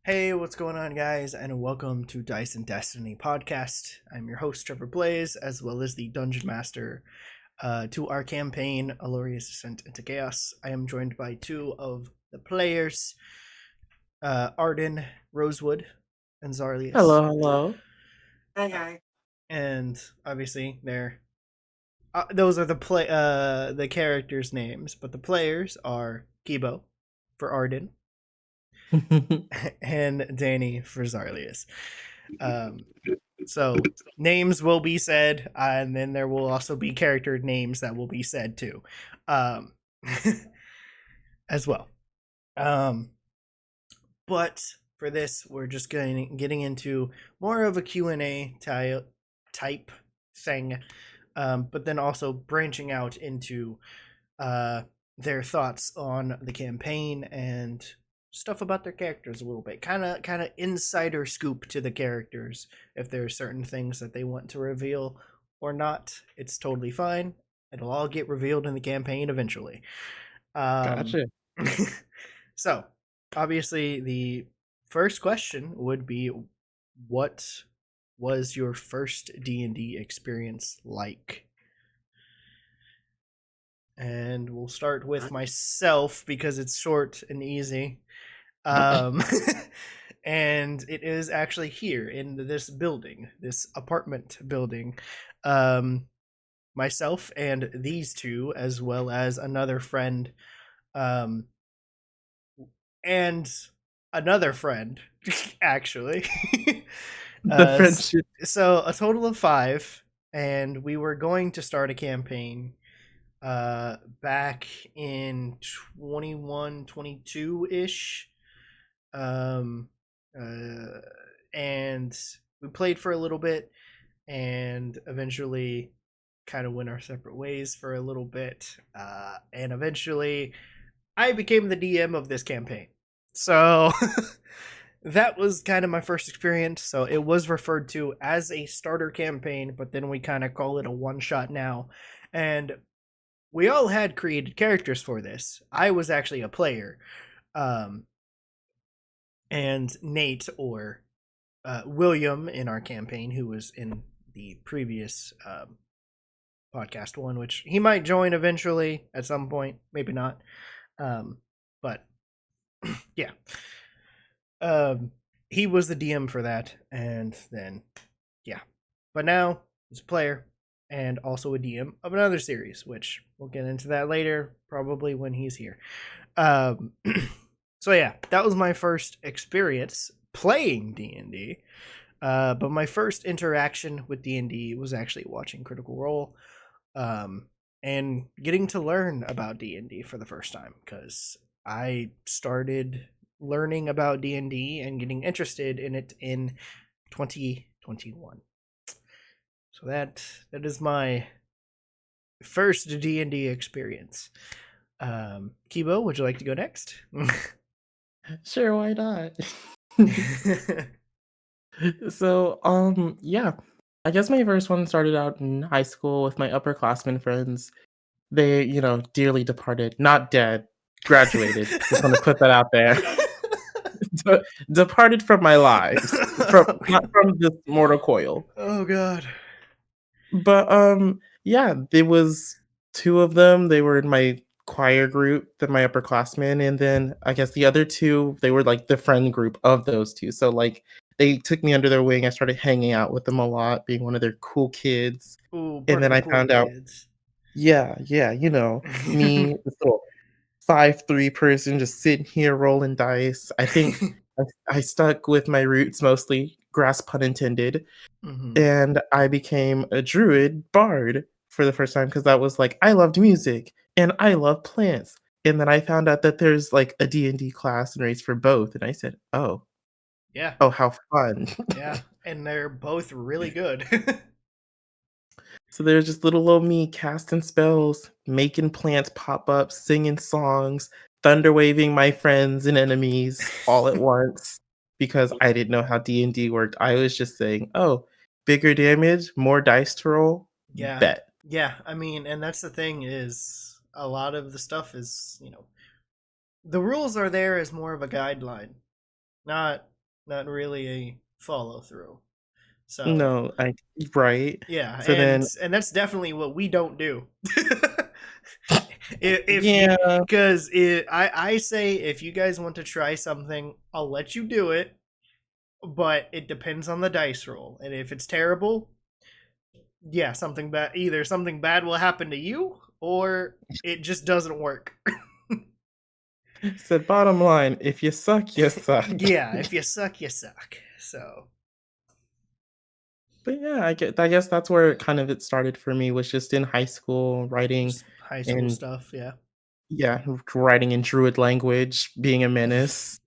Hey, what's going on, guys? And welcome to Dice and Destiny podcast. I'm your host, Trevor Blaze, as well as the Dungeon Master to our campaign, Elloria's Descent into Chaos. I am joined by two of the players, Arden, Rosewood, and Zarlius. Hello, hello. Hey, hey. And obviously, those are the characters' names, but the players are Keebo for Arden and Danny for Zarlius. So names will be said, and then there will also be character names that will be said too, um, as well. But for this, we're just getting into more of a Q&A type thing, but then also branching out into their thoughts on the campaign and stuff about their characters a little bit, kind of insider scoop to the characters. If there are certain things that they want to reveal or not, it's totally fine. It'll all get revealed in the campaign eventually. Gotcha. So obviously the first question would be, what was your first D&D experience like? And we'll start with myself because it's short and easy. Um, and it is actually here in this building, this apartment building. Myself and these two, as well as another friend, um, and another friend, actually. The friendship. So a total of 5, and we were going to start a campaign back in 21, 22 ish. um and we played for a little bit and eventually kind of went our separate ways for a little bit, and eventually I became the DM of this campaign. So that was kind of my first experience. So it was referred to as a starter campaign, but then we kind of call it a one shot now. And we all had created characters for this. I was actually a player. Um, and Nate, or William in our campaign, who was in the previous podcast one, which he might join eventually at some point, maybe not. But yeah, he was the DM for that, and then yeah, but now he's a player and also a DM of another series, which we'll get into that later, probably when he's here. Um, so yeah, that was my first experience playing D&D. But my first interaction with D&D was actually watching Critical Role, and getting to learn about D&D for the first time, because I started learning about D&D and getting interested in it in 2021. So that is my first D&D experience. Keebo, would you like to go next? Sure, why not? So, yeah. I guess my first one started out in high school with my upperclassmen friends. They, dearly departed, not dead, graduated. Just want to put that out there. Departed from my lives, not from this mortal coil. Oh god. But yeah, there was two of them. They were in my choir group, my upperclassmen, and then I guess the other two, they were like the friend group of those two. So like they took me under their wing. I started hanging out with them a lot, being one of their cool kids. Ooh, And part of then the I cool found out, kids. yeah, me, this little 5'3" person just sitting here rolling dice. I think I stuck with my roots mostly, grass pun intended, Mm-hmm. and I became a druid bard for the first time because that was like I loved music and I love plants. And then I found out that there's like a D&D class and race for both, and I said, "Oh, Yeah. oh, how fun!" Yeah, and they're both really good. So there's just little old me casting spells, making plants pop up, singing songs, thunder waving my friends and enemies all at once because I didn't know how D&D worked. I was just saying, "Oh, bigger damage, more dice to roll, Yeah. bet." Yeah, I mean, and that's the thing, is a lot of the stuff is, the rules are there as more of a guideline, not not really a follow through. So No, right. yeah, So then, and that's definitely what we don't do. If you, yeah. because I say if you guys want to try something, I'll let you do it, but it depends on the dice roll, and if it's terrible, yeah, something bad. Either something bad will happen to you, or it just doesn't work. Said bottom line, if you suck, you suck. Yeah, if you suck, you suck. So But yeah, I guess that's where it started for me, was just in high school writing just high school and stuff. Yeah. yeah, writing in Druid language, being a menace,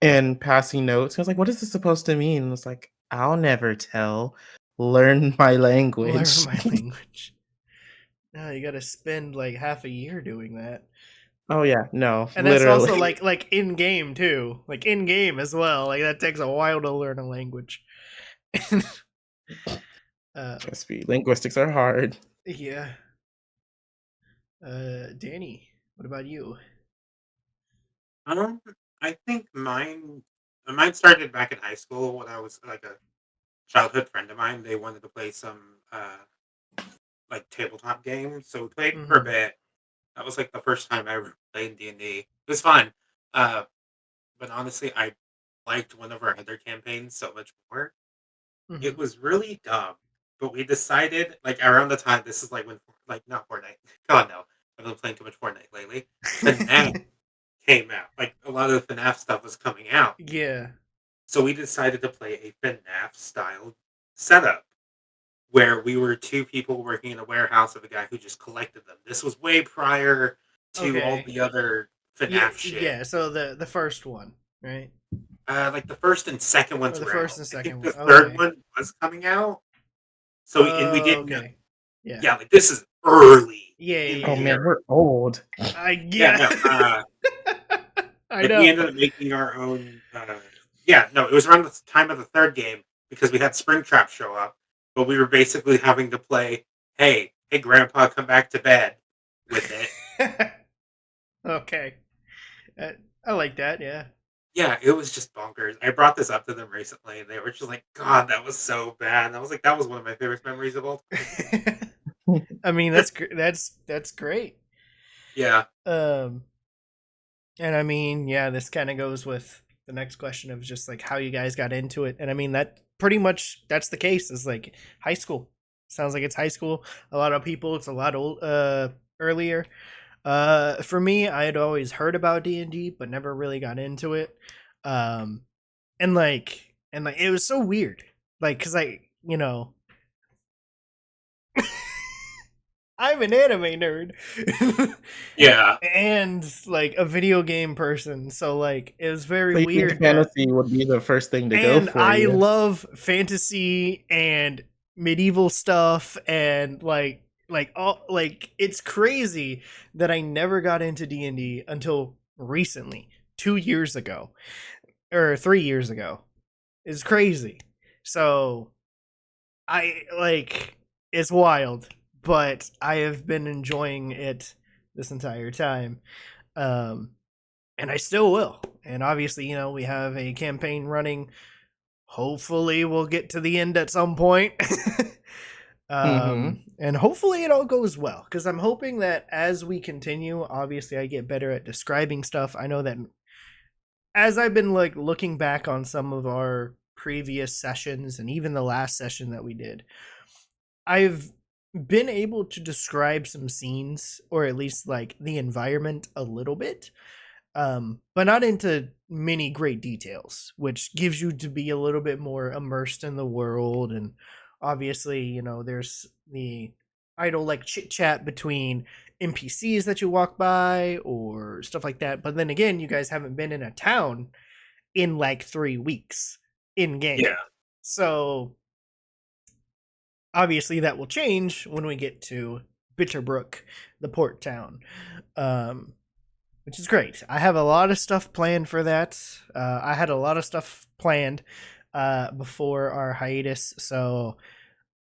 and passing notes. I was like, "What is this supposed to mean?" And it's like, "I'll never tell. Learn my Learn language." my language. No, you got to spend like half a year doing that. Oh yeah, no, And that's also literally. like in game too, like in game as well. Like that takes a while to learn a language. um, Trust me, linguistics are hard. yeah. Danny, what about you? Um, I think mine started back in high school when I was like a childhood friend of mine. They wanted to play some like tabletop games, so we played for a Mm-hmm. bit. That was like the first time I ever played D&D. It was fun, uh, but honestly, I liked one of our other campaigns so much more. Mm-hmm. It was really dumb, but we decided like around the time this is like when like not Fortnite. God no, I've been playing too much Fortnite lately. FNAF came out. Like a lot of the FNAF stuff was coming out. Yeah. So we decided to play a FNAF style setup where we were two people working in a warehouse of a guy who just collected them. This was way prior to all Okay. the other Yeah. FNAF shit. Yeah. So the first one, right? Like the first and second Or ones the were first out. and I think second the one. third Okay. one was coming out. So we Oh, didn't know. okay. Yeah. Yeah, like this is early Yeah. in Yeah. Oh the Yeah. man, era. we're old. Yeah, Yeah. no. I Like, we know. ended up making our own, yeah, no, it was around the time of the 3rd game because we had Springtrap show up, but we were basically having to play, "Hey, grandpa, come back to bed," with it. Okay. Uh, I like that. Yeah. Yeah, it was just bonkers. I brought this up to them recently, and they were just like, "God, that was so bad." And I was like, "That was one of my favorite memories of all time." I mean, that's great. Yeah. Um, and I mean, yeah, this kind of goes with the next question of just like how you guys got into it. And I mean, that pretty much that's the case. Is like high school. Sounds like it's high school. A lot of people, it's a lot earlier. For me, I had always heard about D&D, but never really got into it. Um, and like it was so weird. Like, cause I'm an anime nerd. Yeah. And like a video game person, so like it was very So you think weird that, fantasy would be the first thing to go and for I you? love fantasy and medieval stuff and like all like it's crazy that I never got into D&D until recently, 2 years ago or 3 years ago. It's crazy. So I like it's wild, but I have been enjoying it this entire time. Um and I still will. And obviously, we have a campaign running. Hopefully, we'll get to the end at some point. Mhm. And hopefully it all goes well because I'm hoping that as we continue, obviously I get better at describing stuff. I know that as I've been like looking back on some of our previous sessions and even the last session that we did, I've been able to describe some scenes or at least like the environment a little bit, but not into many great details, which gives you to be a little bit more immersed in the world. And obviously, there's the idle like chit chat between NPCs that you walk by or stuff like that. But then again, you guys haven't been in a town in like 3 weeks in Yeah. game. So obviously that will change when we get to Bitterbrook, the port town. Um, which is great. I have a lot of stuff planned for that. I had a lot of stuff planned before our hiatus, so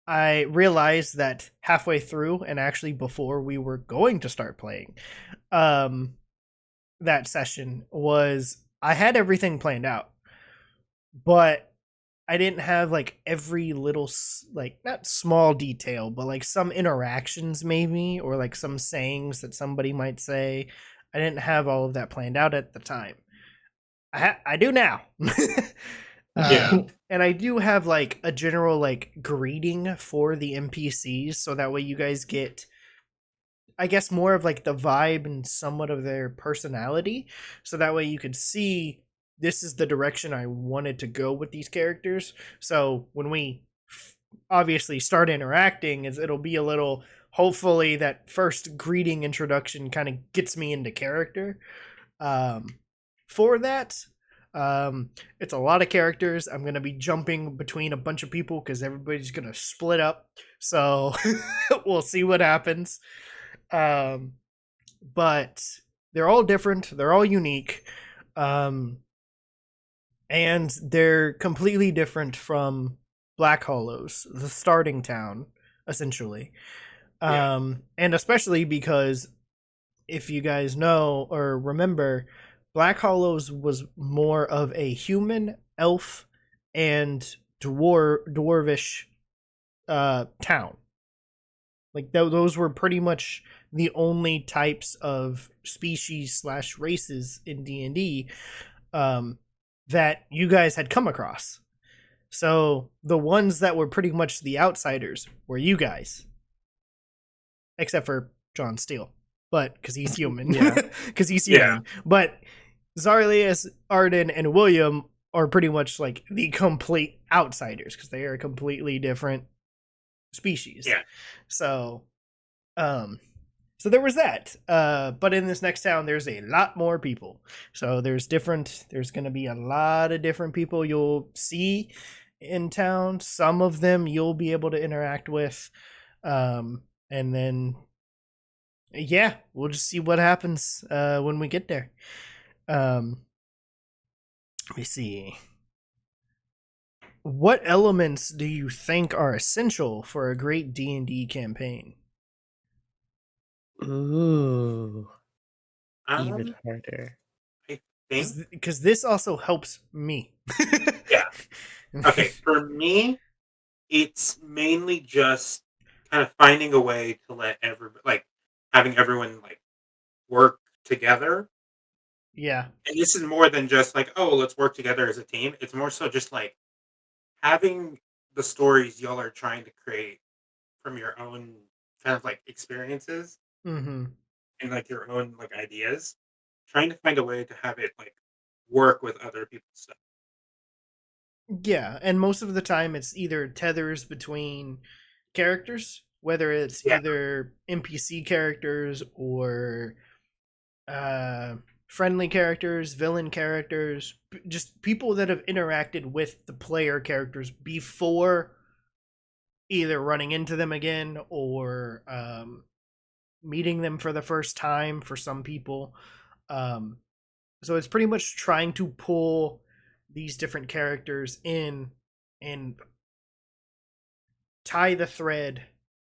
I realized that halfway through, and actually before we were going to start playing, um, that session was I had everything planned out. but I didn't have like every little like not small detail, but like some interactions maybe, or like some sayings that somebody might say. I didn't have all of that planned out at the time. I do now. Yeah. And I do have like a general like greeting for the NPCs, so that way you guys get, I guess, more of like the vibe and somewhat of their personality, so that way you could see this is the direction I wanted to go with these characters. So when we obviously start interacting, it'll be a little, hopefully that first greeting introduction kind of gets me into character. Um, for that, it's a lot of characters. I'm gonna be jumping between a bunch of people because everybody's gonna split up. So we'll see what happens. Um, but they're all different. They're all unique. And they're completely different from Black Hollows, the starting town, essentially. Yeah. And especially because if you guys know or remember, Black Hollows was more of a human, elf, and dwarvish town. Like those were pretty much the only types of species slash races in D&D that you guys had come across. So the ones that were pretty much the outsiders were you guys, except for John Steele, but because he's human, Yeah. because he's Yeah. human. But Zarlius, Arden, and William are pretty much like the complete outsiders because they are a completely different species. Yeah. So, so there was that. But in this next town, there's a lot more people. So there's going to be a lot of different people you'll see in town. Some of them you'll be able to interact with. And then, yeah, we'll just see what happens when we get there. Let me see. What elements do you think are essential for a great D&D campaign? Ooh, even Um, harder. I think. Because this also helps me. Yeah. Okay. For me, it's mainly just kind of finding a way to let everybody, like, having everyone like work together. Yeah. And this is more than just like, oh, let's work together as a team. It's more so just like having the stories y'all are trying to create from your own kind of like experiences Mm-hmm. and like your own like ideas, trying to find a way to have it like work with other people's stuff. Yeah, and most of the time it's either tethers between characters, whether it's Yeah. either NPC characters or uh, friendly characters, villain characters, just people that have interacted with the player characters before either running into them again or meeting them for the first time for some people. Um, so it's pretty much trying to pull these different characters in and tie the thread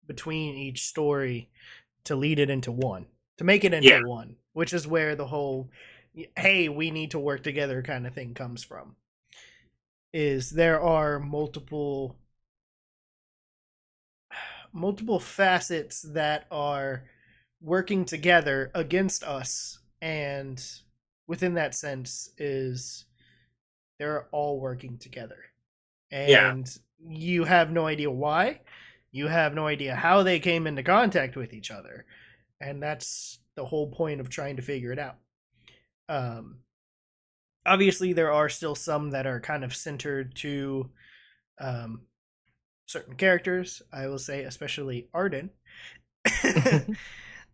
between each story to lead it into one, to make it into Yeah. one, which is where the whole hey, we need to work together kind of thing comes from. Is there are multiple facets that are working together against us, and within that sense is they're all working together, Yeah. and you have no idea why, you have no idea how they came into contact with each other, and that's the whole point of trying to figure it out. um Obviously there are still some that are kind of centered to um certain characters. I will say especially Arden.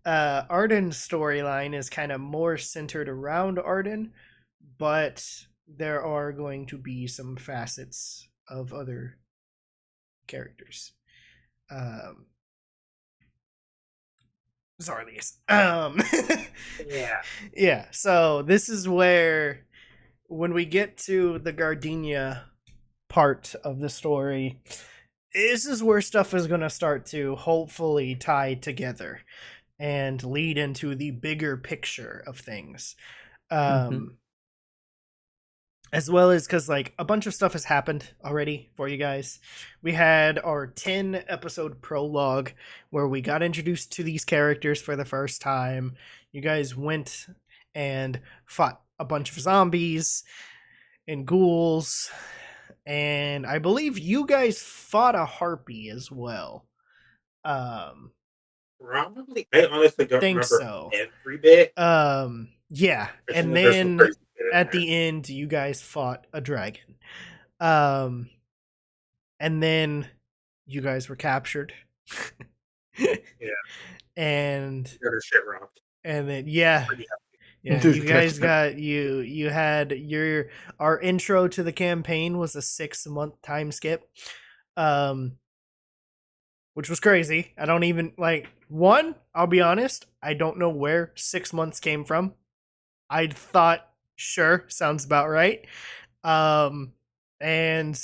Arden's storyline is kind of more centered around Arden, but there are going to be some facets of other characters. Um, Zarlius. Yeah. Yeah, so this is where, when we get to the Gardenia part of the story, this is where stuff is going to start to hopefully tie together and lead into the bigger picture of things. Mhm. Um, as well as because like a bunch of stuff has happened already for you guys. We had our 10 episode prologue where we got introduced to these characters for the first time. You guys went and fought a bunch of zombies and ghouls, and I believe you guys fought a harpy as well. Probably. I honestly don't Think remember so. every bit. Yeah, I just and know there's some then crazy shit in at there. the end you guys fought a dragon. Um and then you guys were captured. Yeah. And Got her shit robbed. and then yeah, Pretty yeah, Dude, you guys got you had your our intro to the campaign was a 6-month time skip. Which was crazy. I don't even like one, I'll be honest, I don't know where 6 months came from. I thought, sure, sounds about right. And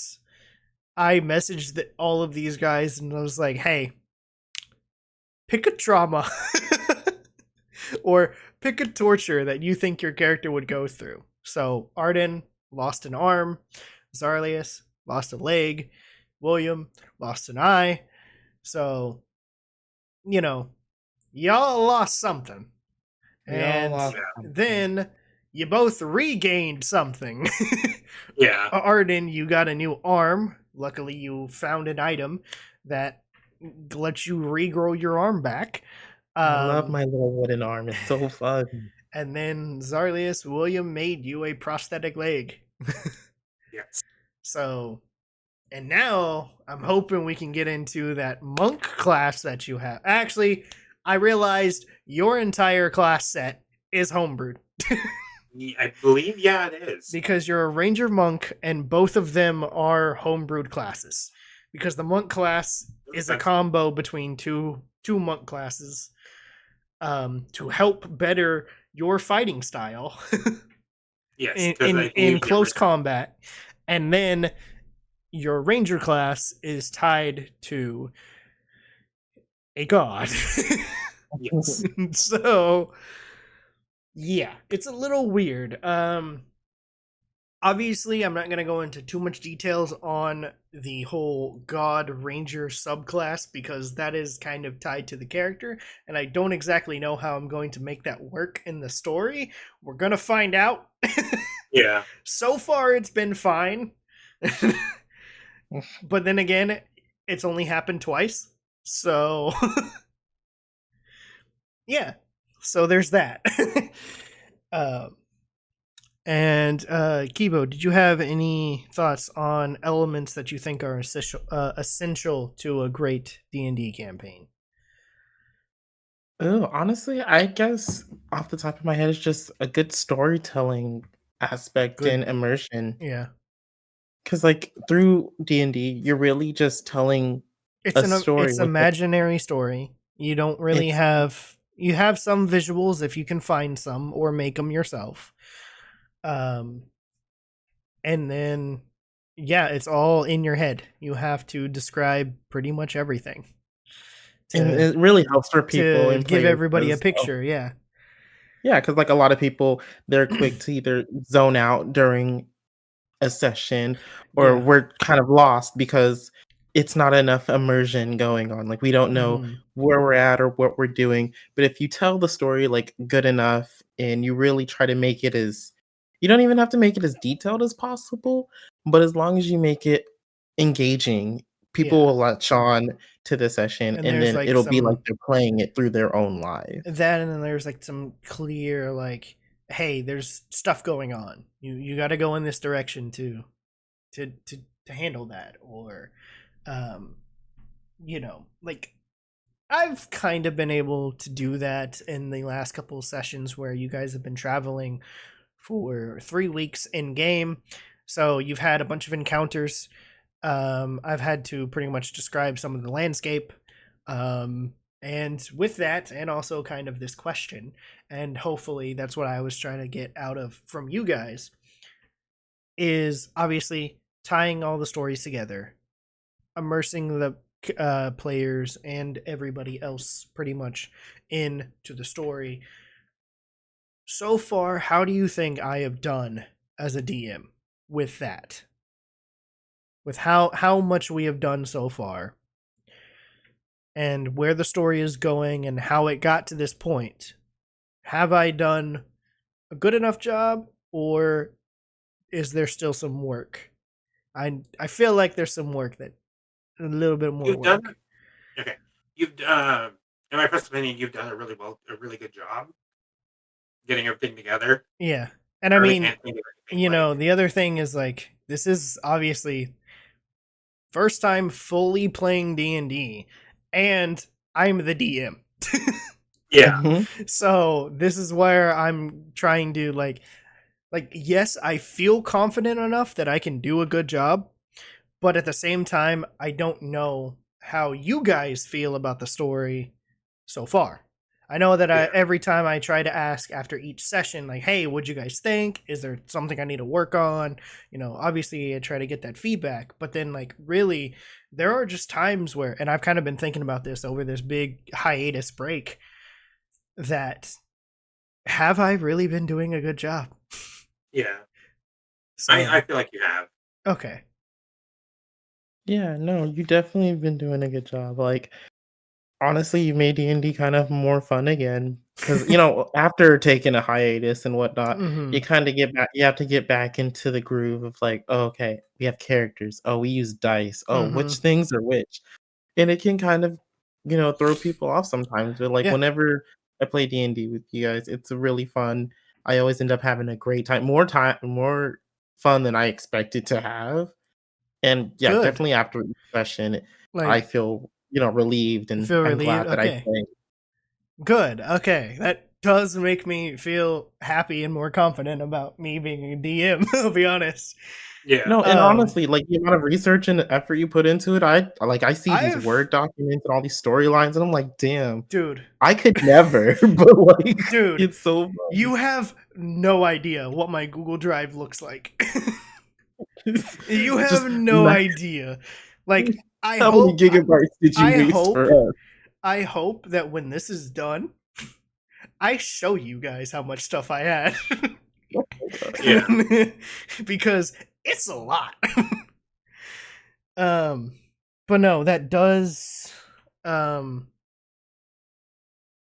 I messaged all of these guys and I was like, hey, pick a trauma or pick a torture that you think your character would go through. So Arden lost an arm, Zarlius lost a leg, William lost an eye. So, y'all lost something. And then you both regained something. Yeah. Arden, you got a new arm. Luckily, you found an item that lets you regrow your arm back. I love my little wooden arm. It's so fun. And then Zarlius, William made you a prosthetic leg. Yes. So, and now I'm hoping we can get into that monk class that you have. Actually, I realized your entire class set is homebrewed. I believe, yeah, it is. Because you're a ranger monk, and both of them are homebrewed classes. Because the monk class is a combo between two monk classes to help better your fighting style. Yes, in close combat. And then your ranger class is tied to a god. Yes. So yeah, it's a little weird. Obviously I'm not going to go into too much details on the whole god ranger subclass because that is kind of tied to the character and I don't exactly know how I'm going to make that work in the story. We're going to find out. Yeah. So far it's been fine. But then again, it's only happened twice. So yeah. So there's that. And Keebo, did you have any thoughts on elements that you think are essential to a great D&D campaign? Oh, honestly, I guess off the top of my head, it's just a good storytelling aspect and immersion. Yeah. Because, like, through D&D, you're really just telling a story It's with like, imaginary story. You don't really it's have you have some visuals if you can find some or make them yourself. And then yeah, it's all in your head. You have to describe pretty much everything. and it really helps for people To and give players everybody a 'cause, picture, yeah. yeah, because like a lot of people, they're quick to either zone out during a session or Yeah. we're kind of lost because it's not enough immersion going on. Like we don't know where we're at or what we're doing. But if you tell the story like good enough and you really try to make it as you don't even have to make it as detailed as possible, but as long as you make it engaging, people will latch on to the session And and there's then like it'll be like some they're playing it through their own life. that, and then there's like some clear like, hey, there's stuff going on. You got to go in this direction to handle that, or like I've kind of been able to do that in the last couple of sessions where you guys have been traveling for 3 weeks in game. So you've had a bunch of encounters. I've had to pretty much describe some of the landscape. And with that, and also kind of this question, and hopefully that's what I was trying to get out of from you guys, is obviously tying all the stories together, immersing the players and everybody else pretty much into the story. So far, how do you think I have done as a DM? with that, with how much we have done so far, and where the story is going, and how it got to this point. Have I done a good enough job, or is there still some work? I feel like there's some work, that a little bit more You've done work. okay. You've in my personal opinion, you've done a really good job getting everything together. Yeah. And I Or mean, enhancing everything. Like, the other thing is, like, this is obviously first time fully playing D&D, and I'm the DM. yeah, Mhm. So this is where I'm trying to, like, yes, I feel confident enough that I can do a good job, but at the same time, I don't know how you guys feel about the story so far. I know that yeah, every time I try to ask after each session, like, hey, what'd you guys think? Is there something I need to work on? Obviously I try to get that feedback, but then, like, really, there are just times where, and I've kind of been thinking about this over this big hiatus break, that have I really been doing a good job? yeah. So, I feel like you have. okay. Yeah, no, you definitely been doing a good job. Like, honestly, you made D&D kind of more fun again because, after taking a hiatus and whatnot, Hmm. you kinda get back you have to get back into the groove of like, "Oh, okay, we have characters. Oh, we use dice. Oh, Hmm. which things are which?" And it can kind of, throw people off sometimes, but, like, Yeah, whenever I play D&D with you guys, it's really fun. I always end up having a great more fun than I expected to have. And, yeah, good. definitely after each session, I Like, feel, relieved, you and feel I'm relieved? glad that I Okay. played. Good. Okay. That does make me feel happy and more confident about me being a DM, I'll be honest. Yeah, No, and Um honestly, like, the amount of research and effort you put into it, I see these I've Word documents and all these storylines, and I'm like, "Damn, dude, I could never," but, like, dude, it's so fun. you have no idea what my Google Drive looks like. You Just have no ma idea. Like, I how many hope gigabytes did you I waste hope for us? I hope that when this is done, I show you guys how much stuff I had. Oh my god. yeah. Because it's a lot. um but no, um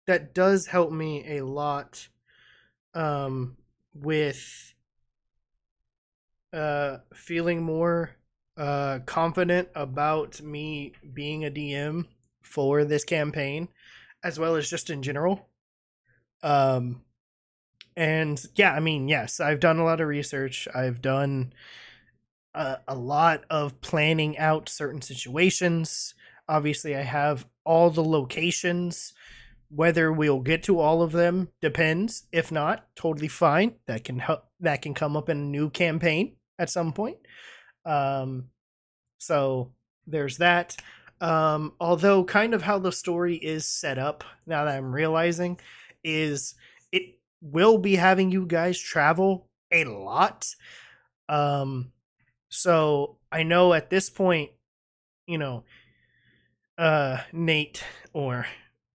that does help me a lot, with feeling more confident about me being a DM for this campaign, as well as just in general. um and yeah, I mean, yes, I've done a lot of research. I've done a lot of planning out certain situations. Obviously, I have all the locations. Whether we'll get to all of them depends. If not, totally fine. That can come up in a new campaign at some point. Um, so there's that. Although, kind of how the story is set up, now that I'm realizing, is it will be having you guys travel a lot. Um, so I know at this point, you know, Nate, or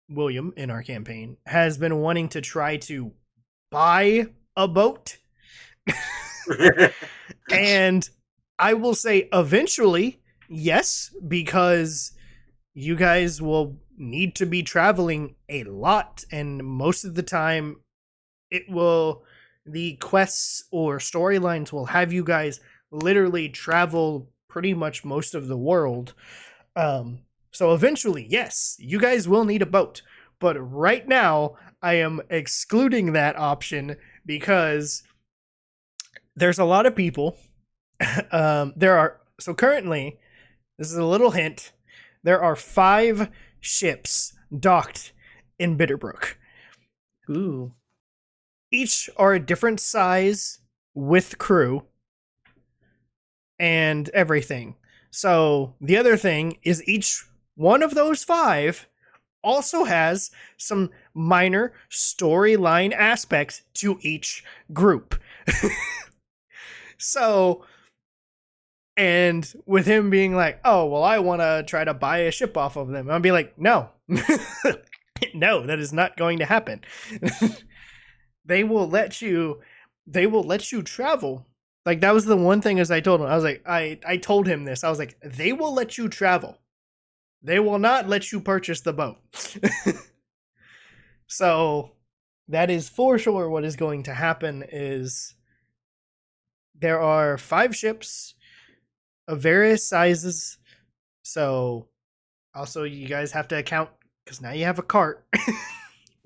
William in our campaign, has been wanting to try to buy a boat. And I will say eventually, yes, because you guys will need to be traveling a lot, and most of the time the quests or storylines will have you guys literally travel pretty much most of the world. So eventually, yes, you guys will need a boat. But right now, I am excluding that option because there's a lot of people. There are, so currently, this is a little hint. There are 5 ships docked in Bitterbrook. Ooh. Each are a different size with crew and everything. So the other thing is, each one of those 5 also has some minor storyline aspects to each group. So, and with him being like, "Oh, well, I want to try to buy a ship off of them," I'll be like, "No, no, that is not going to happen." they will let you, they will let you travel, Like that was the one thing as I told him. I was like, I told him this. I was like, they will let you travel. They will not let you purchase the boat. So that is for sure what is going to happen is there are 5 ships of various sizes. So also you guys have to account because now you have a cart.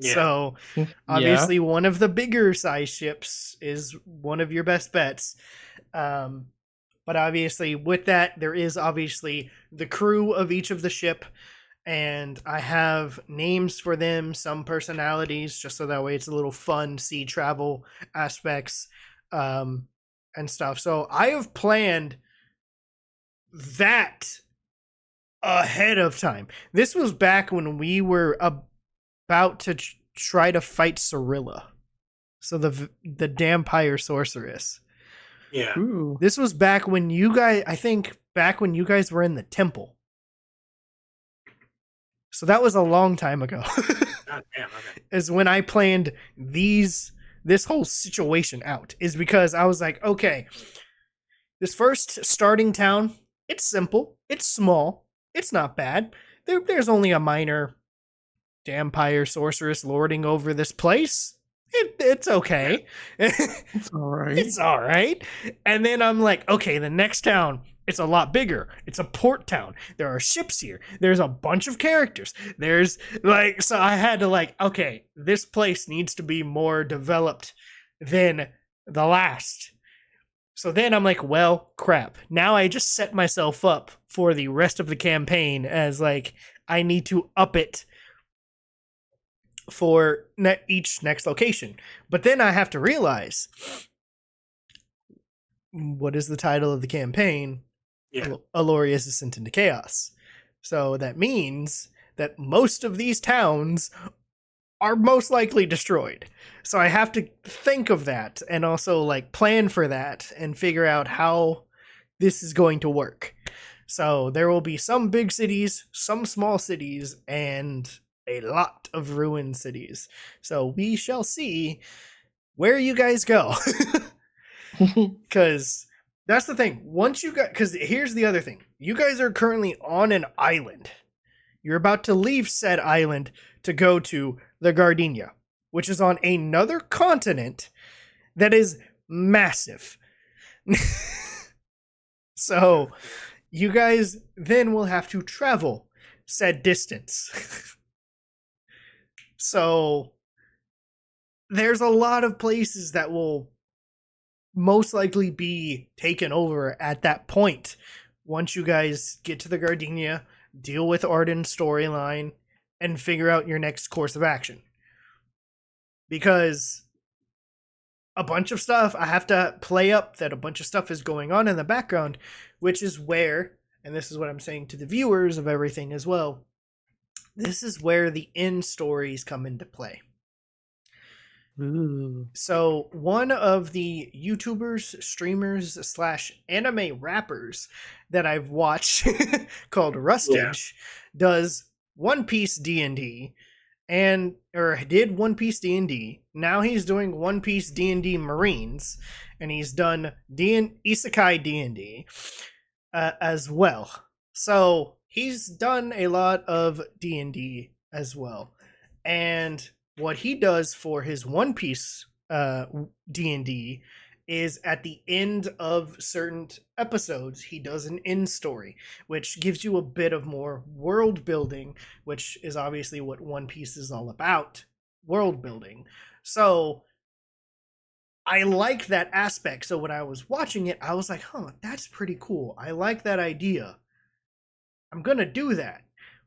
Yeah. So Yeah. obviously one of the bigger size ships is one of your best bets. But obviously with that, there is obviously the crew of each of the ship, and I have names for them, some personalities, just so that way it's a little fun, sea travel aspects, and stuff. So I have planned that ahead of time. This was back when we were about to try to fight Cirilla. So the Dampire sorceress. Yeah. Ooh. This was back when you guys, I think back when you guys were in the temple. So that was a long time ago. God damn. Okay. Is when I planned this whole situation out. Is because I was like, okay, this first starting town, it's simple, it's small, it's not bad. There's only a minor Dampire sorceress lording over this place. It's okay. It's all right. It's all right. And then I'm like, okay, the next town, it's a lot bigger. It's a port town. There are ships here. There's a bunch of characters. There's like, so I had to like, okay, this place needs to be more developed than the last. So then I'm like, well, crap. Now I just set myself up for the rest of the campaign as like, I need to up it for each next location. But then I have to realize, what is the title of the campaign? Yeah. Elloria's Descent into Chaos. So that means that most of these towns are most likely destroyed. So I have to think of that and also like plan for that and figure out how this is going to work. So there will be some big cities, some small cities, and a lot of ruined cities. So we shall see where you guys go. Because that's the thing. Once you got, because here's the other thing. You guys are currently on an island. You're about to leave said island to go to the Gardenia, which is on another continent that is massive. So you guys then will have to travel said distance. So there's a lot of places that will most likely be taken over at that point. Once you guys get to the Gardenia, deal with Arden's storyline, and figure out your next course of action. Because a bunch of stuff, I have to play up that a bunch of stuff is going on in the background, which is where, and this is what I'm saying to the viewers of everything as well, this is where the end stories come into play. Ooh. So one of the YouTubers, streamers / anime rappers that I've watched called Rustage does One Piece D&D or did One Piece D&D. Now he's doing One Piece D&D Marines, and he's done Isekai D&D as well. So he's done a lot of D&D as well. And what he does for his One Piece D&D is at the end of certain episodes, he does an end story, which gives you a bit of more world building, which is obviously what One Piece is all about, world building. So I like that aspect. So when I was watching it, I was like, huh, that's pretty cool. I like that idea. I'm going to do that.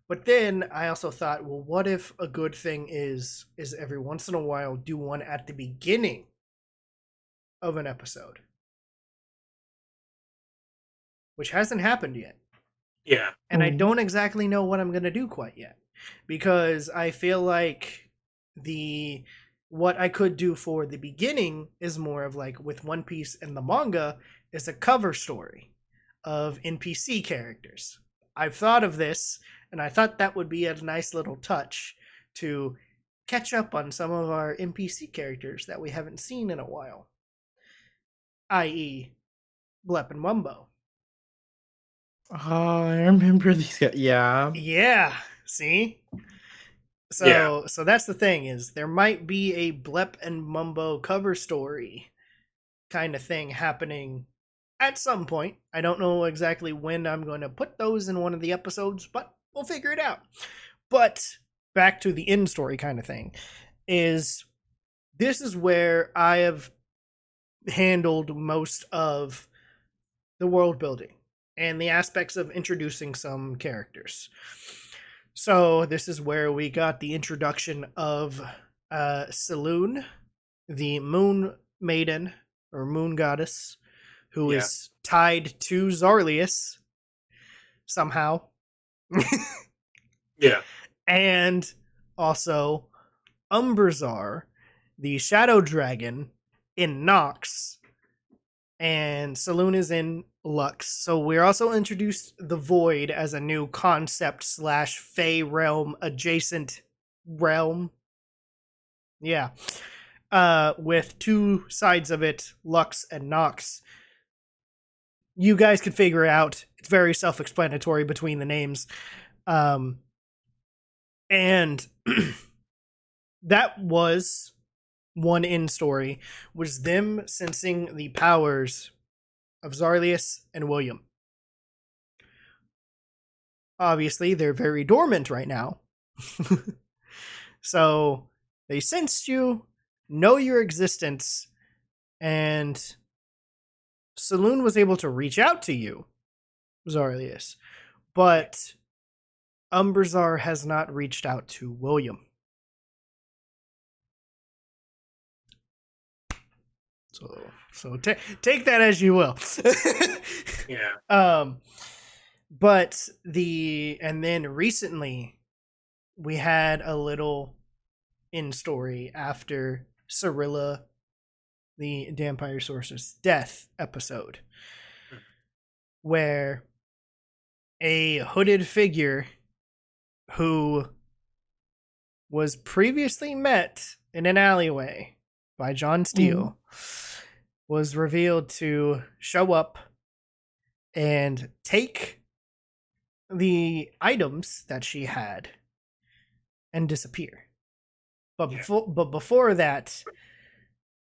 But then I also thought, well, what if a good thing is every once in a while do one at the beginning of an episode? Which hasn't happened yet. Yeah. And I don't exactly know what I'm going to do quite yet. Because I feel like what I could do for the beginning is more of like with One Piece and the manga is a cover story of NPC characters. I've thought of this, and I thought that would be a nice little touch to catch up on some of our NPC characters that we haven't seen in a while. I.e., Blep and Wumbo. Oh, I remember these guys. Yeah. Yeah, see? Yeah. So that's the thing, is there might be a Blep and Mumbo cover story kind of thing happening at some point. I don't know exactly when I'm going to put those in one of the episodes, but we'll figure it out. But back to the in story kind of thing, is this is where I have handled most of the world building and the aspects of introducing some characters. So this is where we got the introduction of Saloon, the moon maiden or moon goddess, who Yeah. is tied to Zarlius somehow. Yeah. And also Umberzar, the shadow dragon in Nox, and Saloon is in Lux. So we're also introduced the Void as a new concept slash Fey realm adjacent realm. Yeah. With two sides of it, Lux and Nox. You guys can figure it out. It's very self-explanatory between the names. And that was one in story, was them sensing the powers of Zarlius and William. Obviously, they're very dormant right now. So they sensed you, know your existence, and Saloon was able to reach out to you, Zarlius. But Umberzar has not reached out to William. So take that as you will. Yeah. But and then recently we had a little in story after Cirilla, the Vampire Sorceress death episode, where a hooded figure who was previously met in an alleyway by John Steele was revealed to show up and take the items that she had and disappear. But before that,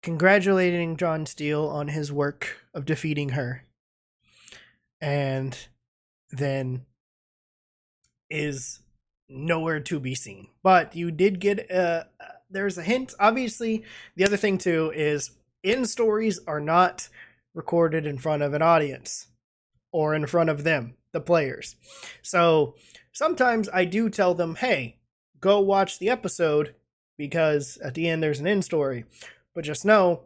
congratulating John Steele on his work of defeating her, and then is nowhere to be seen. But you did get there's a hint. Obviously, the other thing too is in stories are not recorded in front of an audience or in front of them, the players. So sometimes I do tell them, hey, go watch the episode because at the end there's an in story. But just know,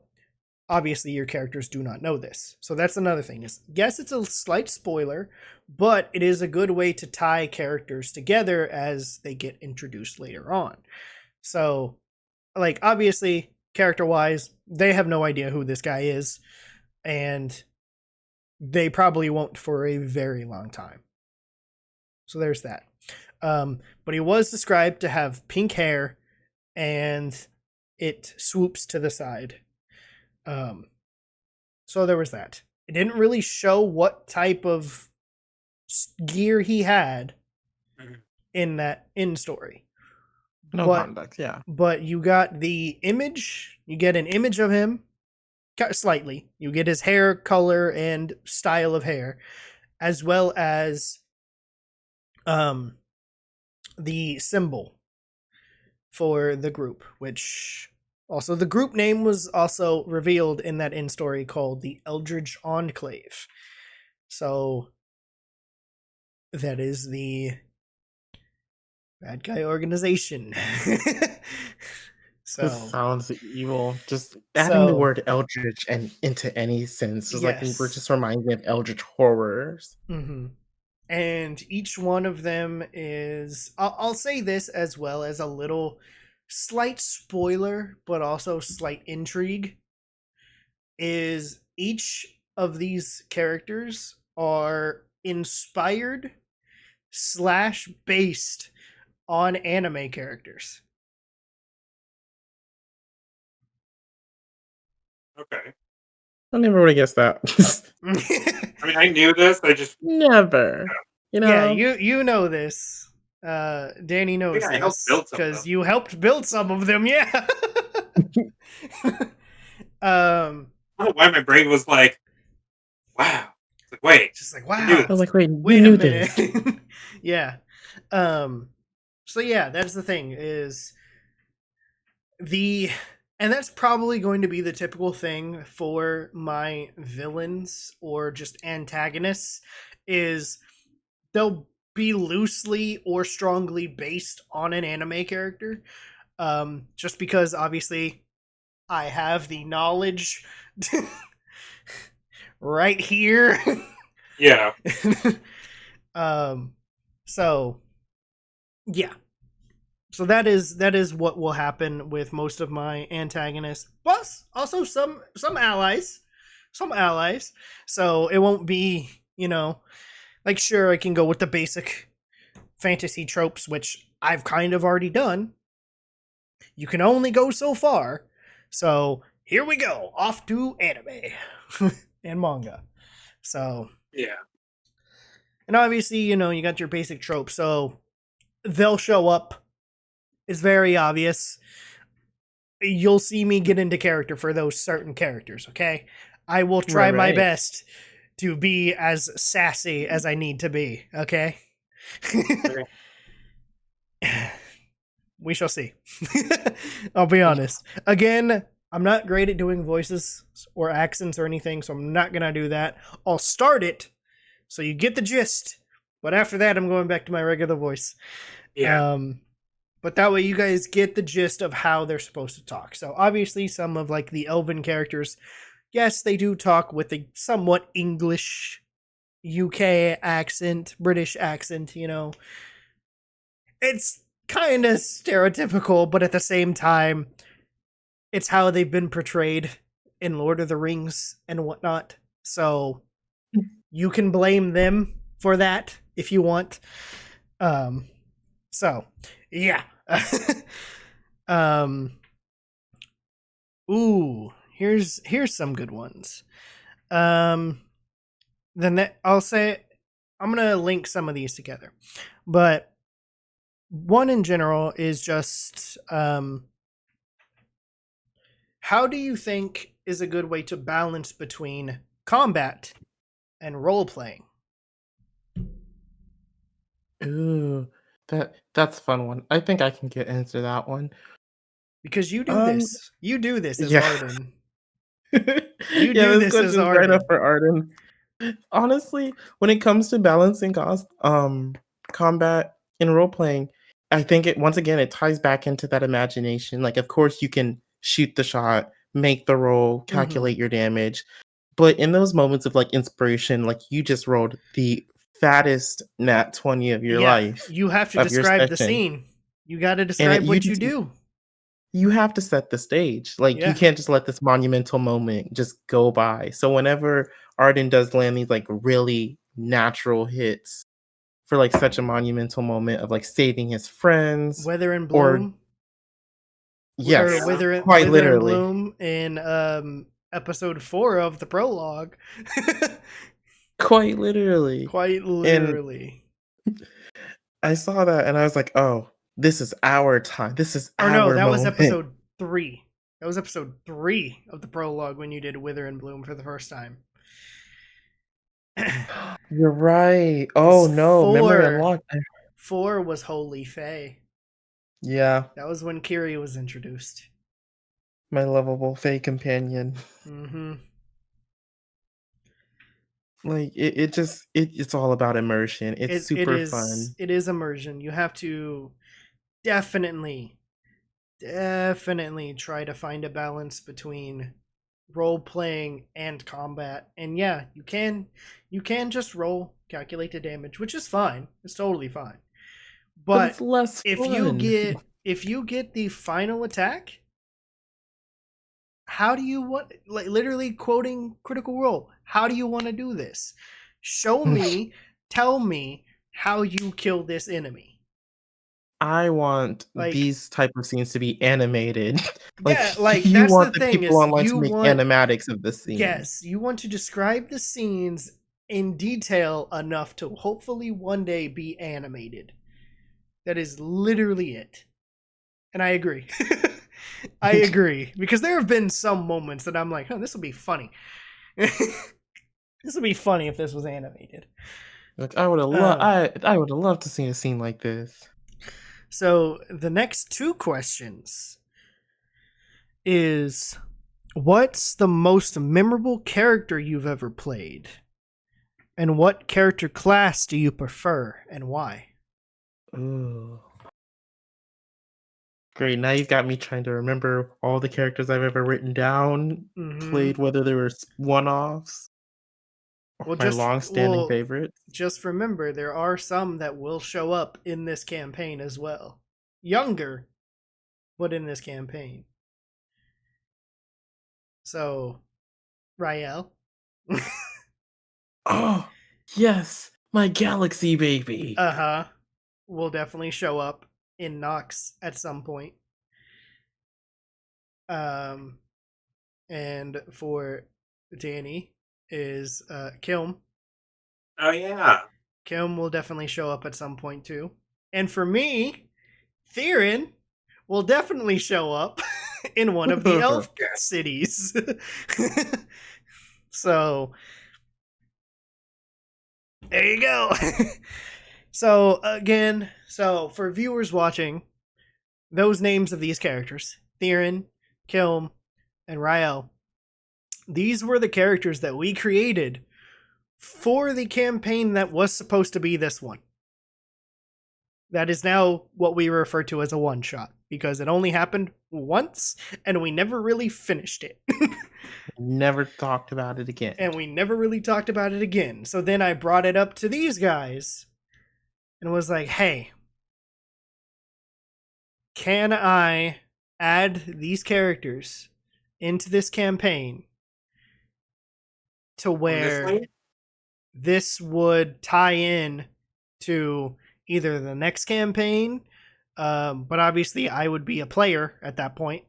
obviously your characters do not know this. So that's another thing. Is yes, it's a slight spoiler, but it is a good way to tie characters together as they get introduced later on. So, like, obviously, character-wise, they have no idea who this guy is, and they probably won't for a very long time. So there's that. But he was described to have pink hair, and it swoops to the side. So there was that. It didn't really show what type of gear he had in that in story. No context, yeah. But you got the image. You get an image of him, slightly. You get his hair color and style of hair, as well as the symbol for the group, which also the group name was also revealed in that in story, called the Eldritch Enclave. So that is the bad guy organization. So this sounds evil. Just adding the word Eldritch and into any sense is like we're just reminding me of Eldritch horrors. Mm-hmm. And each one of them is, I'll say this as well as a little slight spoiler, but also slight intrigue, is each of these characters are inspired / based on anime characters. Okay. I never would have guessed that. I mean, I knew this. I just Never. You Yeah, know? you know this. Danny I think knows I helped this build some of because them. you helped build some of them. Yeah. I don't know why my brain was like, wow. It's like, wait, Just like, I knew wow. I was this. like, wait, you Wait a knew minute. this. Yeah. So yeah, that's the thing is the and that's probably going to be the typical thing for my villains or just antagonists is they'll be loosely or strongly based on an anime character. Just because obviously I have the knowledge right here. Yeah. um so yeah, so that is what will happen with most of my antagonists, plus also some allies, so it won't be, like, sure, I can go with the basic fantasy tropes, which I've kind of already done. You can only go so far, so here we go, off to anime and manga. So, Yeah. and obviously, you got your basic tropes, so they'll show up. It's very obvious. You'll see me get into character for those certain characters, okay? I will try my Right. best to be as sassy as I need to be, okay? Okay. We shall see. I'll be honest. Again, I'm not great at doing voices or accents or anything, so I'm not going to do that. I'll start it so you get the gist, but after that, I'm going back to my regular voice. Yeah. But that way you guys get the gist of how they're supposed to talk. So obviously some of like the elven characters, yes, they do talk with a somewhat English UK accent, British accent, It's kind of stereotypical, but at the same time, it's how they've been portrayed in Lord of the Rings and whatnot. So you can blame them for that if you want. So yeah. um here's some good ones. Then that I'll say I'm gonna link some of these together. But one in general is just how do you think is a good way to balance between combat and role playing? Ooh, that's a fun one. I think I can get into that one. Because you do Um, this. You do this as yeah. Arden. You Yeah, do this this as question is right up Arden. for Arden. Honestly, when it comes to balancing combat and role playing, I think it once again it ties back into that imagination. Like, of course, you can shoot the shot, make the roll, Mm-hmm. calculate your damage, but in those moments of like inspiration, like you just rolled the fattest nat 20 of your Yeah, life you have to of your describe the session, scene. You got to and describe what you do. you have to set the stage. Like, you Yeah. can't just let this monumental moment just go by. So whenever Arden does land these like really natural hits for like such a monumental moment of like saving his friends, Wither and or Bloom, or yes, Yeah. quite Wither and literally, Bloom in episode 4 of the prologue. quite literally. Quite And literally. I saw that and I was like, oh, this is our time. This is Or no, our that was moment. episode 3. That was episode 3 of the prologue when you did Wither and Bloom for the first time. You're right. Oh Because no, memory unlocked. 4 was Holy Fae. Yeah, That was when Kiri was introduced. my lovable Fae companion. Mm-hmm. Like it's all about immersion. It's It super is fun. it is immersion. You have to definitely try to find a balance between role playing and combat. And yeah, you can just roll, calculate the damage, which is fine. It's totally fine. But it's But less if you fun. get the final attack, how do you want, like, literally quoting Critical Role, how do you want to do this? Show me, tell me how you kill this enemy. I want Like, these type of scenes to be animated. Like, yeah, like you that's the want the thing people is online to you make want animatics of the scene. yes, you want to describe the scenes in detail enough to hopefully one day be animated. That is literally it. And I agree. I agree because there have been some moments that I'm like, "Oh, this will be funny." This would be funny if this was animated. Like, I would have I would have loved to see a scene like this. So the next two questions is what's the most memorable character you've ever played? And what character class do you prefer and why? Ooh. Great. Now you've got me trying to remember all the characters I've ever written down, played, whether they were one-offs or Well, my long-standing favorites. just remember there are some that will show up in this campaign as well. Younger, but in this campaign. So, Rael. Oh, yes, my galaxy baby. Uh-huh. Will definitely show up in Nox at some point. And for Danny is Kilm. Oh yeah. Kilm will definitely show up at some point too. And for me, Theron will definitely show up in one of the elf cities. So there you go. So again, so for viewers watching, those names of these characters, Theron, Kilm, and Rael, these were the characters that we created for the campaign that was supposed to be this one. That is now what we refer to as a one-shot, because it only happened once, and we never really finished it. Never talked about it again. And we never really talked about it again. So then I brought it up to these guys, and was like, hey, can I add these characters into this campaign to where this would tie in to either the next campaign, but obviously I would be a player at that point.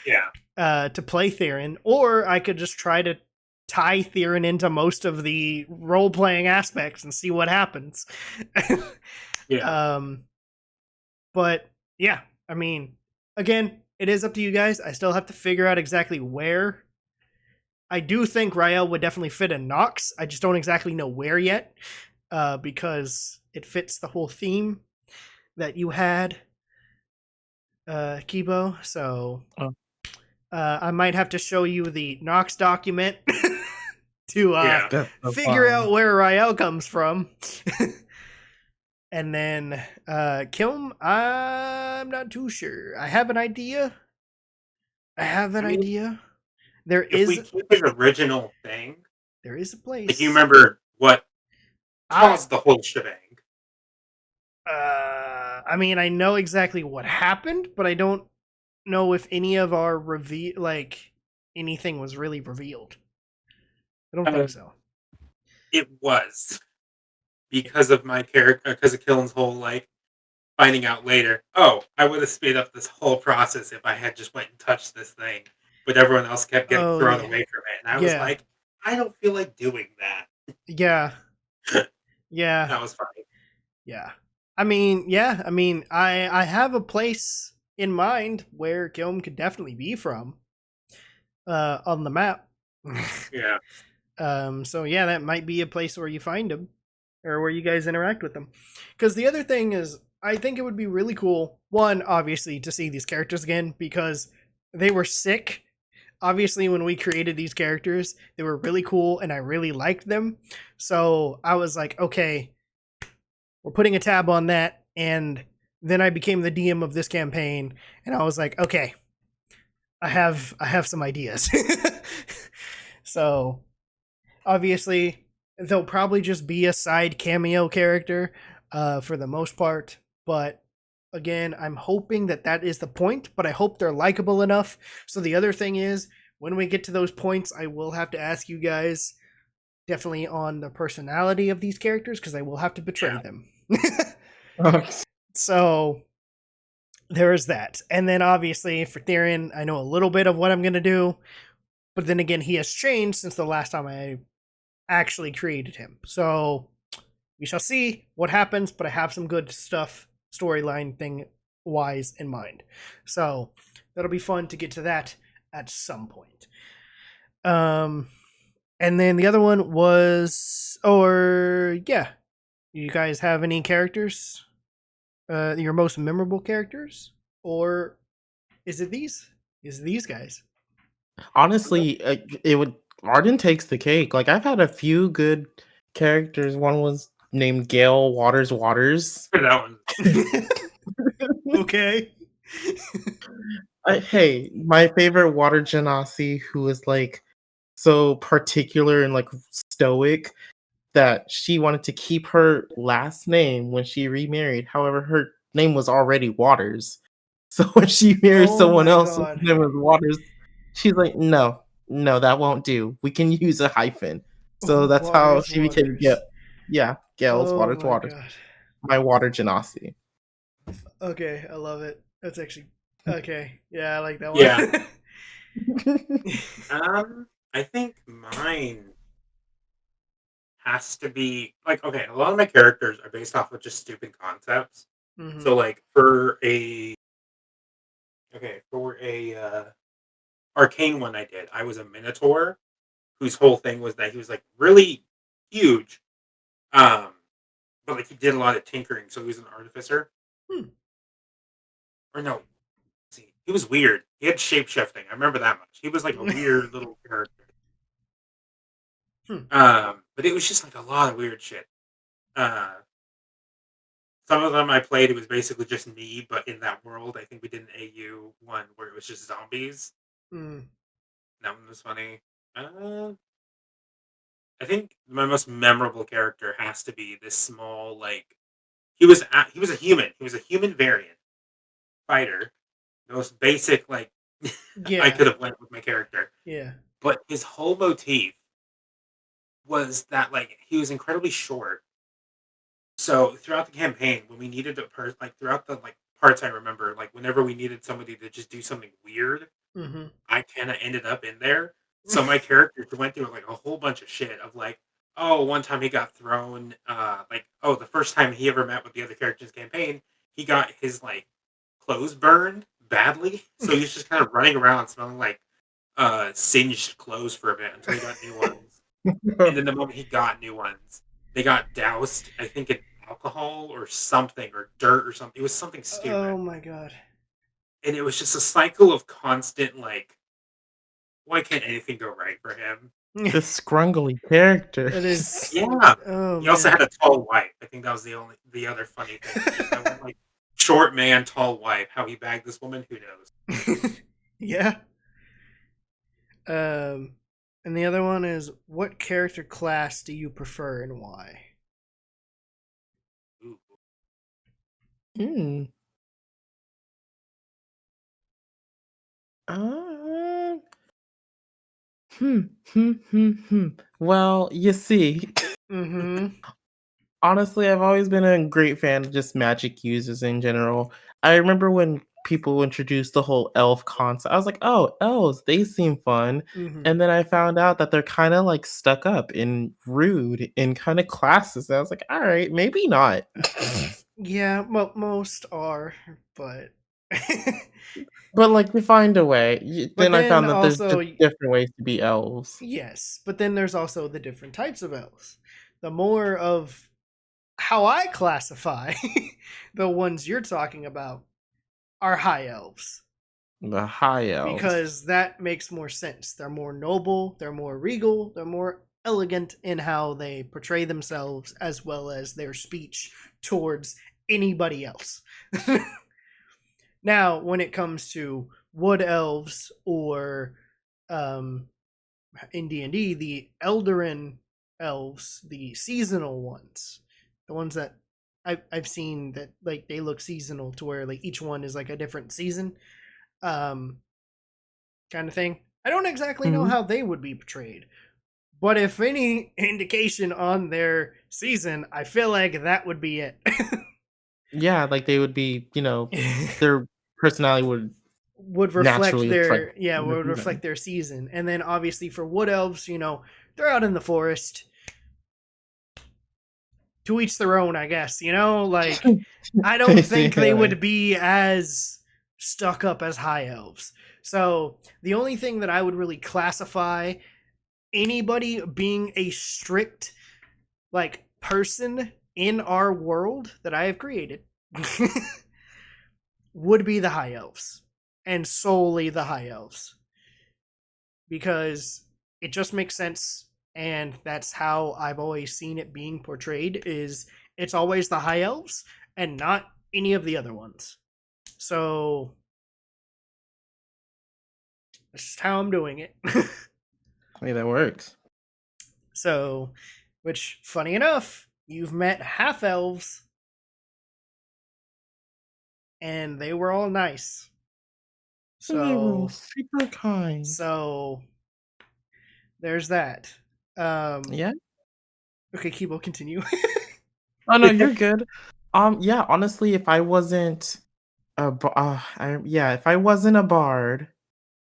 Yeah. To play Theron, or I could just try to tie Theron into most of the role-playing aspects and see what happens. Yeah. But yeah, I mean, again, it is up to you guys. I still have to figure out exactly where. I do think Rael would definitely fit in Nox. I just don't exactly know where yet, because it fits the whole theme that you had, Keebo. So I might have to show you the Nox document to figure out where Rael comes from. And then Kilm, I'm not too sure. I have an idea. There if we keep his original thing, there is a place. If you remember what caused the whole shebang. I mean, I know exactly what happened, but I don't know if any of our anything was really revealed. I don't think so. It was because of my character, because of Killen's whole finding out later. Oh, I would have sped up this whole process if I had just went and touched this thing, but everyone else kept getting thrown away from it, and I was like, I don't feel like doing that. Yeah, yeah, that was funny. Yeah, I mean, I have a place in mind where Kilm could definitely be from, on the map. Yeah. So yeah, that might be a place where you find him, or where you guys interact with them. Because the other thing is, I think it would be really cool, one, obviously, to see these characters again, because they were sick. Obviously, when we created these characters, they were really cool, and I really liked them. So I was like, okay, we're putting a tab on that, and then I became the DM of this campaign, and I was like, okay, I have some ideas. So obviously, they'll probably just be a side cameo character for the most part, but again, I'm hoping that is the point, but I hope they're likable enough. So the other thing is, when we get to those points, I will have to ask you guys definitely on the personality of these characters, because I will have to betray them. So there is that. And then obviously for Therian, I know a little bit of what I'm gonna do, but then again, he has changed since the last time I actually created him. So we shall see what happens, but I have some good stuff storyline thing wise in mind. So that'll be fun to get to that at some point. And then the other one was, or yeah, you guys have any characters? Your most memorable characters, or is it these? Is it these guys? Honestly, it would Arden takes the cake. Like I've had a few good characters. One was named Gale Waters. For that one. Okay. Hey, my favorite water genasi who is like so particular and like stoic that she wanted to keep her last name when she remarried. However, her name was already Waters. So when she married Oh someone my else whose god. name was Waters, she's like, no, no, that won't do. We can use a hyphen. So that's how Waters, she became Gail. waters. Yeah, Gales, Oh Waters, my Waters. god. My water genasi. Okay, I love it. That's actually okay. Yeah, I like that Yeah. one. I think mine has to be like, okay, a lot of my characters are based off of just stupid concepts. hmm So like for a arcane one I did, I was a minotaur whose whole thing was that he was like really huge. Um but like he did a lot of tinkering, so he was an artificer. Hmm. Or no, see, he was weird. He had shape shifting. I remember that much. He was like a weird little character. Hmm. But it was just like a lot of weird shit. Uh Some of them I played, it was basically just me, but in that world, I think we did an AU one where it was just zombies. Mm. That one was funny. Uh, I think my most memorable character has to be this small, like he was a human. He was a human variant fighter. The most basic, like I Yeah. could have went with my character, Yeah. but his whole motif was that like he was incredibly short. So throughout the campaign, when we needed like throughout the like parts I remember, like whenever we needed somebody to just do something weird, hmm I kind of ended up in there. So my character went through like a whole bunch of shit of like, oh, one time he got thrown, like, oh, the first time he ever met with the other characters campaign, he got his like clothes burned badly. So he's just kind of running around smelling like singed clothes for a bit until he got new ones. And then the moment he got new ones, they got doused, I think, in alcohol or something or dirt or something. It was something stupid. Oh my god. And it was just a cycle of constant like, why can't anything go right for him? The It scrungly characters. is. Yeah. Oh He also man. had a tall wife. I think that was the other funny thing. It's just that one like short man, tall wife. How he bagged this woman, who knows? Yeah. Um, and the other one is what character class do you prefer and why? Ooh. Hmm. Uh, hmm, hmm. Well, you see, Mm-hmm. honestly, I've always been a great fan of just magic users in general. I remember when people introduced the whole elf concept, I was like, oh, elves, they seem fun. Mm-hmm. And then I found out that they're kind of like stuck up and rude and kind of classes. I was like, all right, maybe not. Yeah, well, most are, but But like you find a way. but Then I then found that there's also just different ways to be elves. yes, but then there's also the different types of elves. The more of how I classify the ones you're talking about are high elves The high elves. because that makes more sense. They're more noble, they're more regal, they're more elegant in how they portray themselves as well as their speech towards anybody else. Now, when it comes to wood elves or um, in D&D, the Eldarin elves, the seasonal ones, the ones that I've seen that like they look seasonal to where like each one is like a different season, um, kind of thing. I don't exactly know Mhm. how they would be portrayed, but if any indication on their season, I feel like that would be it. Yeah, like they would be, their personality would reflect naturally reflect their yeah the would reflect season. their season. And then obviously for wood elves, they're out in the forest, to each their own, I guess. Like I don't think they Yeah. would be as stuck up as high elves. So the only thing that I would really classify anybody being a strict like person in our world that I have created would be the high elves, and solely the high elves, because it just makes sense, and that's how I've always seen it being portrayed. Is it's always the high elves and not any of the other ones. So that's just how I'm doing it. Hey, that works. So, which funny enough, you've met half elves and they were all nice. They were all So super kind. so there's that. Yeah. Okay, Keebo, continue. Oh no, you're good. Yeah, honestly, if I wasn't if I wasn't a bard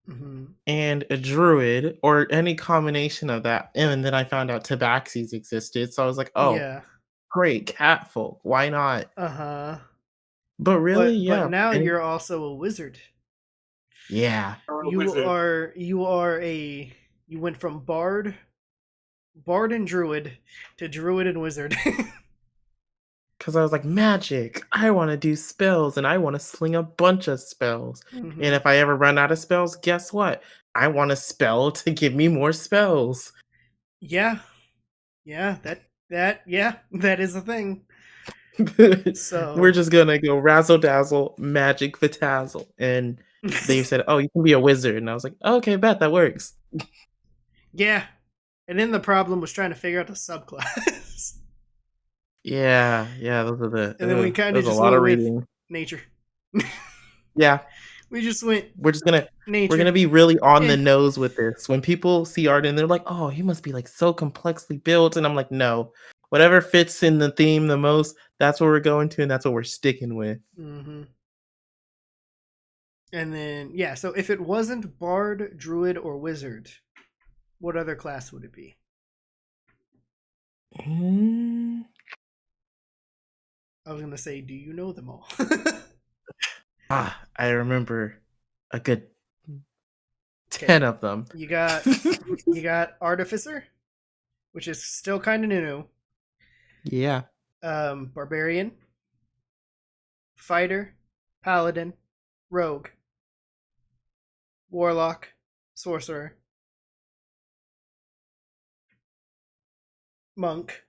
Hmm. and a druid or any combination of that, and then I found out tabaxis existed, so I was like, oh, Yeah. great, catfolk, why not? Uh-huh. But really, But yeah, now any you're also a wizard. yeah, Or a You wizard. are you are a you went from bard and druid to druid and wizard. because I was like, magic, I want to do spells and I want to sling a bunch of spells. And Hmm. if I ever run out of spells, guess what? I want a spell to give me more spells. Yeah. Yeah, that is a thing. We're So, just gonna go razzle dazzle, magic fatazzle. And they said, oh, you can be a wizard. And I was like, okay, bet that works. yeah. And then the problem was trying to figure out the subclass. Yeah, yeah, those are the, And then we that kind of was a just lot went of with reading. nature. Yeah, We just went we're just gonna we're nature. gonna be really on Eh. the nose with this. When people see Arden, they're like, "Oh, he must be like so complexly built," and I'm like, "No, whatever fits in the theme the most, that's what we're going to, and that's what we're sticking with." Hmm. And then, yeah, so if it wasn't bard, druid, or wizard, what other class would it be? Mm, I was gonna say, do you know them all? I remember a good Okay, 10 of them. you got you got artificer, which is still kind of new. Yeah. Barbarian, fighter, paladin, rogue, warlock, sorcerer, monk.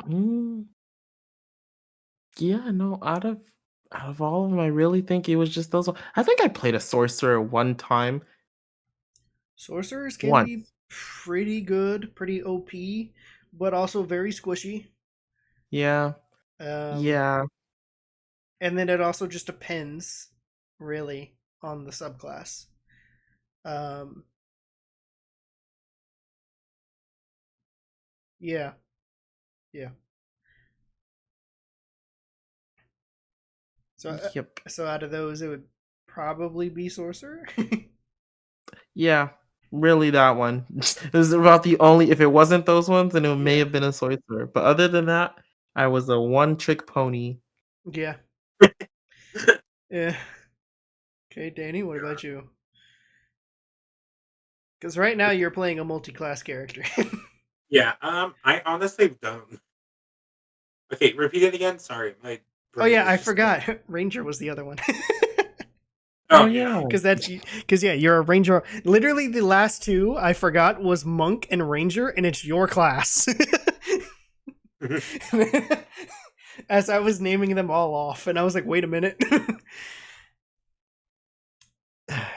Mm, yeah, no, out of all of them, I really think it was just those I think I played a sorcerer one time. Sorcerers can be Once. pretty good, pretty OP, but also very squishy. Yeah. Um, Yeah. and then it also just depends, really, on the subclass. Um, yeah, yeah. So, Yep. so out of those, it would probably be sorcerer. Yeah, really that one. It was about the only if it wasn't those ones, then it may Yeah, have been a sorcerer, but other than that, I was a one-trick pony. yeah, yeah. Okay, Danny, what about you? Because right now you're playing a multi-class character. Yeah. I honestly don't. Okay, repeat it again. Sorry, my Oh brain yeah, is I just. forgot. Ranger was the other one. Oh, Oh yeah. yeah. Because yeah, you're a ranger. Literally, the last two I forgot was monk and ranger, and it's your class. As I was naming them all off, and I was like, wait a minute.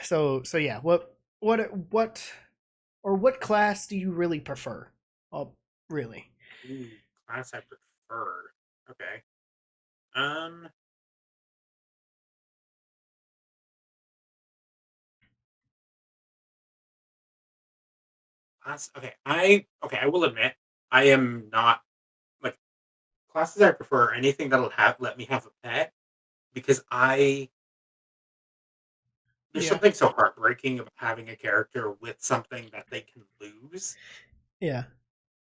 So yeah, what or what class do you really prefer? Oh, really? Ooh, class I prefer. Okay. Um. Class. Okay. I will admit. I am not like classes I prefer are anything that'll let me have a pet because there's Yeah. something so heartbreaking about having a character with something that they can lose. Yeah.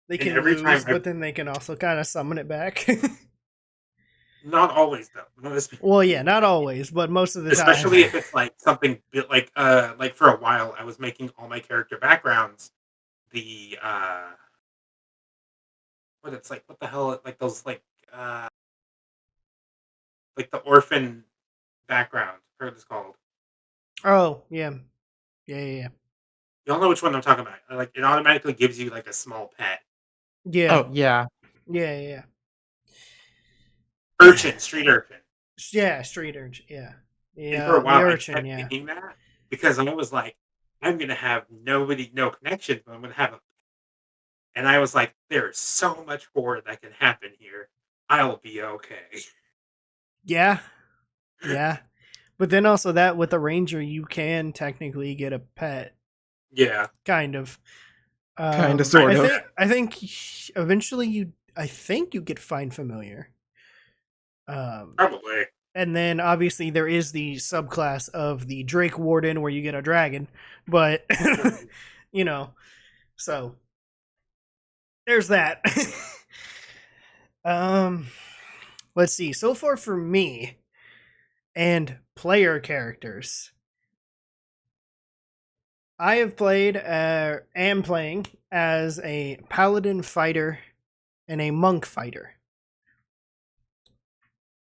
They And can every time lose, but then they can also kind of summon it back. not always though. No, Well, yeah, not always, but most of the time. especially if it's like something like for a while I was making all my character backgrounds the what the hell like those like the orphan background. What it's called. Oh, yeah. Yeah. Y'all know which one I'm talking about. Like it automatically gives you like a small pet. Yeah. Oh yeah. Yeah. Urchin, street urchin. Yeah, street urchin. Yeah. And for a The while I urchin, kept yeah. thinking that because I was like, I'm gonna have no connection, but I'm gonna have a and I was like, there's so much more that can happen here. I'll be okay. Yeah. Yeah. But then also that with a ranger, you can technically get a pet, Yeah. kind of. Kind of, sort of. I think eventually I think you get find familiar. Probably. And then obviously there is the subclass of the Drake Warden where you get a dragon, but you know, so there's that. um, let's see. So far for me and player characters, I have played, am playing as a paladin fighter and a monk fighter.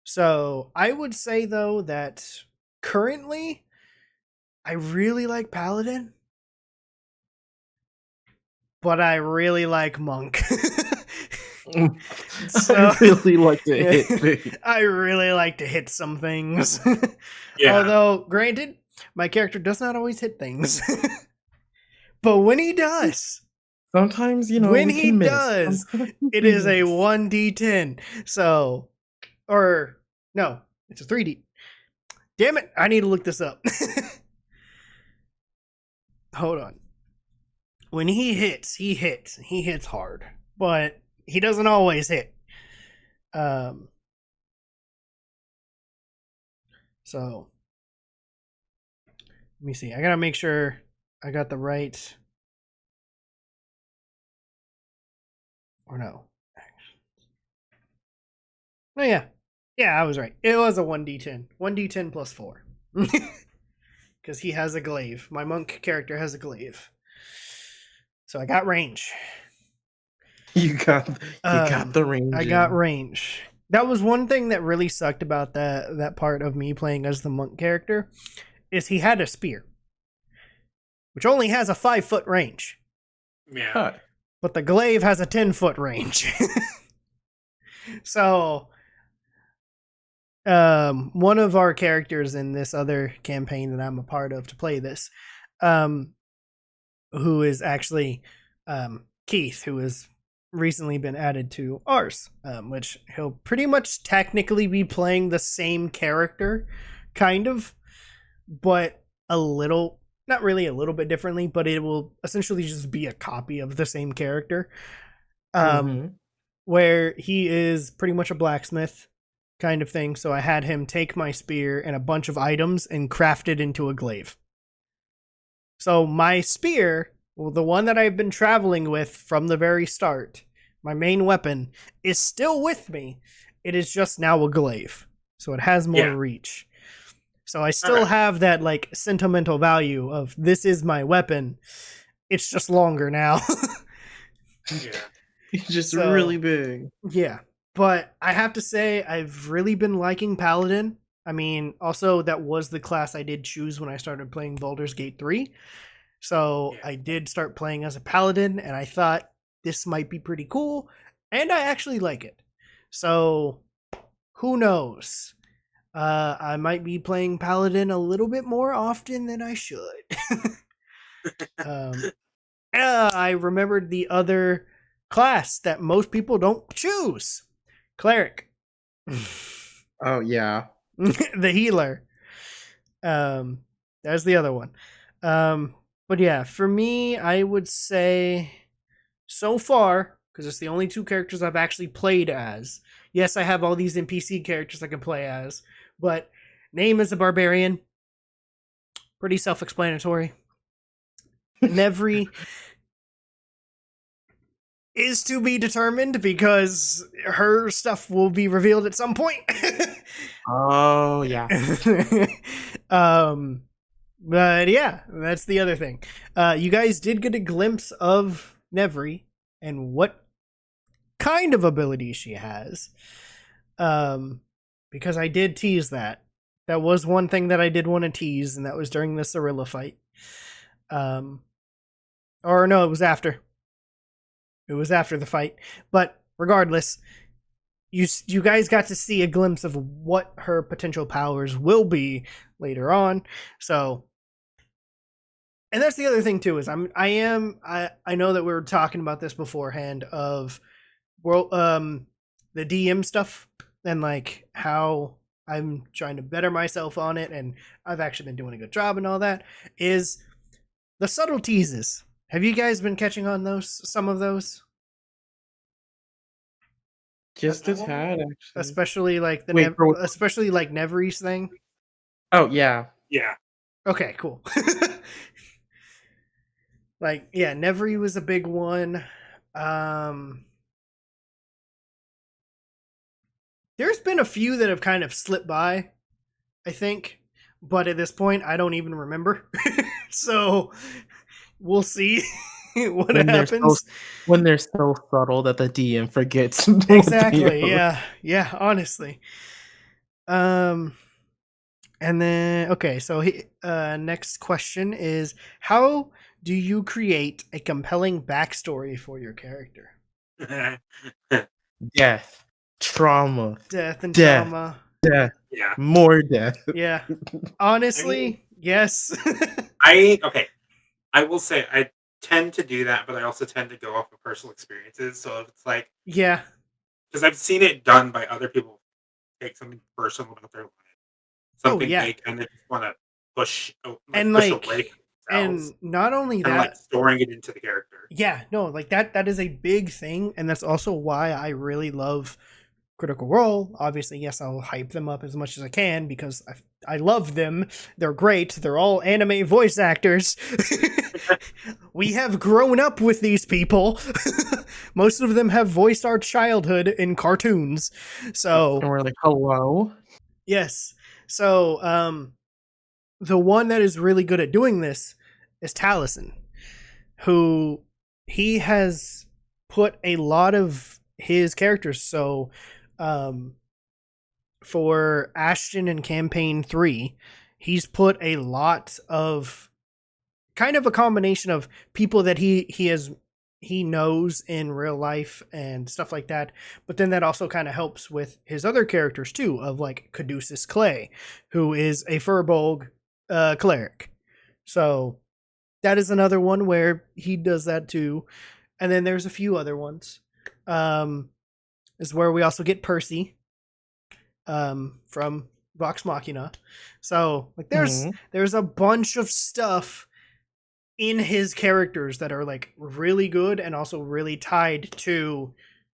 So I would say though that currently I really like paladin, but I really like monk. I really like to hit things. I really like to hit some things. Yeah. Although, granted, my character does not always hit things. But when he does, Sometimes, when we he can miss. does, Sometimes it we is a miss. 1d10. So, or no, it's a 3d. Damn it, I need to look this up. Hold on. When he hits, he hits hard, but he doesn't always hit. So let me see. I gotta make sure I got the right. Or no. Oh yeah. Yeah, I was right. It was a 1d10. 1d10 plus 4. Because he has a glaive. My monk character has a glaive. So I got range. You got the range. I got range. That was one thing that really sucked about that part of me playing as the monk character, is he had a spear, which only has a 5-foot range. Yeah. Huh. But the glaive has a 10-foot range. So one of our characters in this other campaign that I'm a part of to play this, who is actually Keith, who has recently been added to ours, which he'll pretty much technically be playing the same character, kind of, but a little, not really a little bit differently, but it will essentially just be a copy of the same character. Where he is pretty much a blacksmith kind of thing. So I had him take my spear and a bunch of items and craft it into a glaive. So my spear, well, the one that I've been traveling with from the very start, my main weapon, is still with me. It is just now a glaive. So it has more reach. So I still have that like sentimental value of this is my weapon. It's just longer now. Yeah. It's just really big. Yeah. But I have to say, I've really been liking Paladin. I mean, also, that was the class I did choose when I started playing Baldur's Gate 3. So I did start playing as a Paladin, and I thought this might be pretty cool. And I actually like it. So, who knows? I might be playing Paladin a little bit more often than I should. I remembered the other class that most people don't choose. Cleric. Oh yeah. The healer. There's the other one. But yeah, for me, I would say so far because it's the only two characters I've actually played as. Yes, I have all these NPC characters I can play as, but name is a barbarian. Pretty self-explanatory. Nevri is to be determined because her stuff will be revealed at some point. Oh yeah. But yeah, that's the other thing. You guys did get a glimpse of Nevri and what kind of ability she has. Because I did tease that. That was one thing that I did want to tease, and that was during the Cirilla fight. Or no, it was after. It was after the fight. But regardless, you guys got to see a glimpse of what her potential powers will be later on. So, and that's the other thing too, is I know that we were talking about this beforehand of the DM stuff and like how I'm trying to better myself on it, and I've actually been doing a good job and all that, is the subtle teases. Have you guys been catching on those? Some of those? Just a tad, actually. Especially like especially like Nevri's thing. Oh yeah. Yeah. Okay, cool. Like, yeah, Nevri was a big one. There's been a few that have kind of slipped by, I think, but at this point, I don't even remember. So we'll see what happens. When they're so subtle that the DM forgets. Exactly. Yeah. Honestly. And then okay, so next question is, how do you create a compelling backstory for your character? Death, trauma, Death, trauma, death, yeah, more death. Yeah, honestly, yes. I will say I tend to do that, but I also tend to go off of personal experiences. So it's like, yeah, because I've seen it done by other people, take something personal about their life, something they kind of just want to push, and push like, away and not only that, like storing it into the character. Yeah, no, like that is a big thing, and that's also why I really love Critical Role. Obviously, yes, I'll hype them up as much as I can because I love them. They're great. They're all anime voice actors. We have grown up with these people. Most of them have voiced our childhood in cartoons. So, and we're like, hello? Yes. So, the one that is really good at doing this is Taliesin, who he has put a lot of his characters. So, for Ashton in campaign 3, he's put a lot of kind of a combination of people that he knows in real life and stuff like that, but then that also kind of helps with his other characters too, of like Caduceus Clay, who is a Furbolg cleric. So that is another one where he does that too. And then there's a few other ones. Is where we also get Percy from Vox Machina. So like there's a bunch of stuff in his characters that are like really good and also really tied to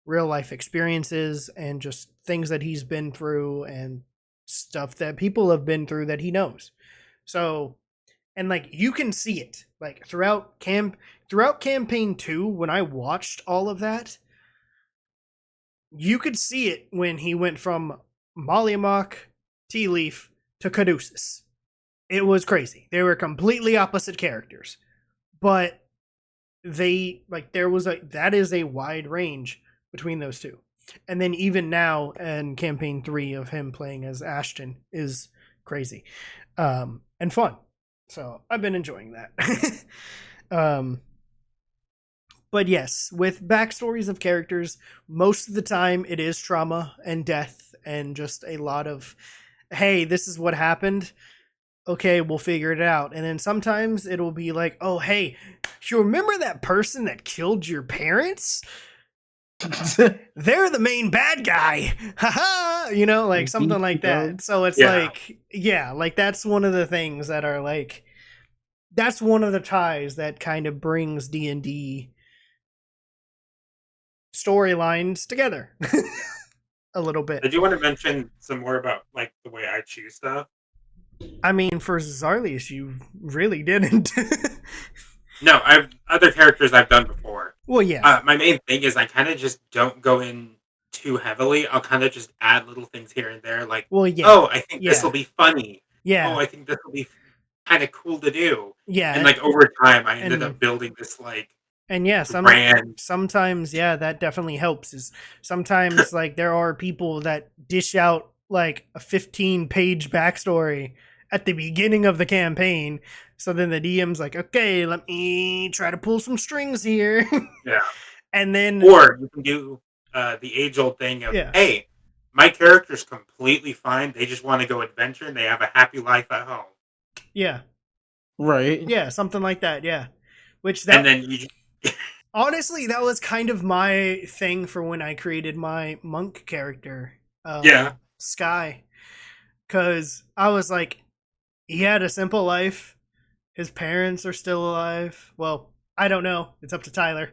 real life experiences and just things that he's been through and stuff that people have been through that he knows. So, and like you can see it like throughout campaign 2 when I watched all of that, you could see it when he went from Mollymok, Tea Leaf to Caduceus. It was crazy. They were completely opposite characters. But they like that is a wide range between those two. And then even now in campaign 3 of him playing as Ashton is crazy. And fun. So I've been enjoying that. But yes, with backstories of characters, most of the time it is trauma and death and just a lot of, hey, this is what happened. Okay, we'll figure it out. And then sometimes it'll be like, oh, hey, you remember that person that killed your parents? They're the main bad guy. Haha, you know, like something like that. So it's like, yeah, like that's one of the things that are like, that's one of the ties that kind of brings D&D storylines together a little bit. I do want to mention some more about like the way I choose stuff. I mean, for Zarlius, you really didn't. No, I've other characters I've done before. Well, yeah. My main thing is I kind of just don't go in too heavily. I'll kind of just add little things here and there, like, Well, yeah. oh, I think this Yeah. will be funny. Yeah. Oh, I think this will be kind of cool to do. Yeah. And like over time, I ended and- up building this like And yeah, brand. sometimes, yeah, that definitely helps. Is sometimes like there are people that dish out like a 15-page backstory at the beginning of the campaign. So then the DM's like, okay, let me try to pull some strings here. Yeah. And then, Or you can do the age-old thing of, Yeah. hey, my character's completely fine. They just want to go adventure and they have a happy life at home. yeah, Right. yeah, something like that, yeah. Which And then you honestly, that was kind of my thing for when I created my monk character, Yeah. Sky, because I was like, he had a simple life. His parents are still alive. Well, I don't know. It's up to Tyler.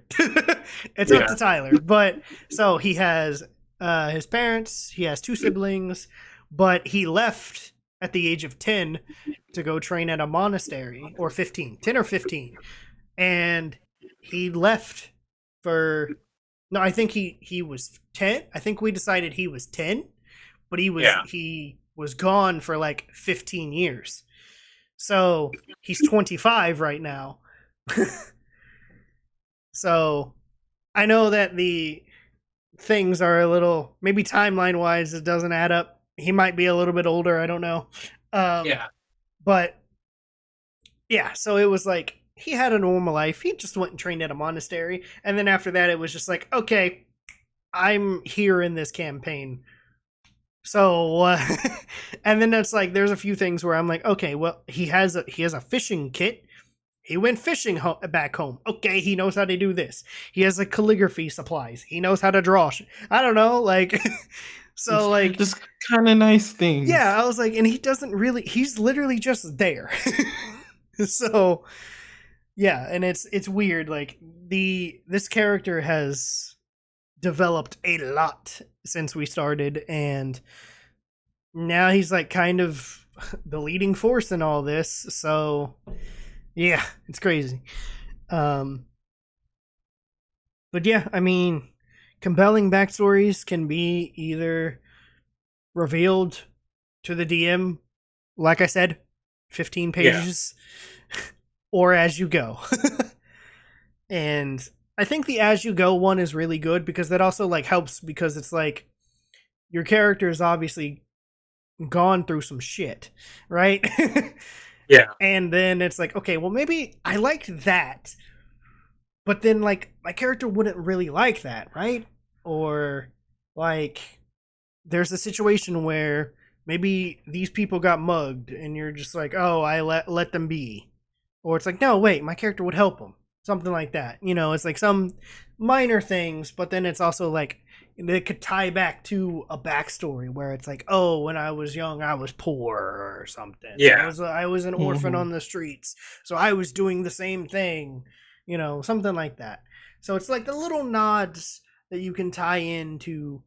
It's up Yeah. to Tyler. But so he has his parents. He has 2 siblings, but he left at the age of 10 to go train at a monastery, or 15, 10 or 15, and he left for. No, I think he was 10. I think we decided he was 10, but he was gone for like 15 years. So he's 25 right now. So I know that the things are a little, maybe timeline wise, it doesn't add up. He might be a little bit older. I don't know. Yeah. But yeah, so it was like he had a normal life. He just went and trained at a monastery. And then after that, it was just like, okay, I'm here in this campaign. So, and then it's like there's a few things where I'm like, okay, well, he has a fishing kit. He went fishing back home. Okay, he knows how to do this. He has like calligraphy supplies. He knows how to draw. I don't know, like, so like just kind of nice things. Yeah, I was like, and he doesn't really. He's literally just there. So, yeah, and it's weird. Like this character has developed a lot since we started, and now he's like kind of the leading force in all this. So yeah, it's crazy. But yeah, I mean, compelling backstories can be either revealed to the DM, like I said, 15 pages, or as you go. And I think the as you go one is really good because that also like helps because it's like your character is obviously gone through some shit, right? Yeah. And then it's like, okay, well maybe I liked that, but then like my character wouldn't really like that, right? Or like there's a situation where maybe these people got mugged and you're just like, oh, I let them be. Or it's like, no, wait, my character would help them. Something like that. You know, it's like some minor things, but then it's also like it could tie back to a backstory where it's like, oh, when I was young, I was poor or something. Yeah. I was an orphan on the streets, so I was doing the same thing. You know, something like that. So it's like the little nods that you can tie in to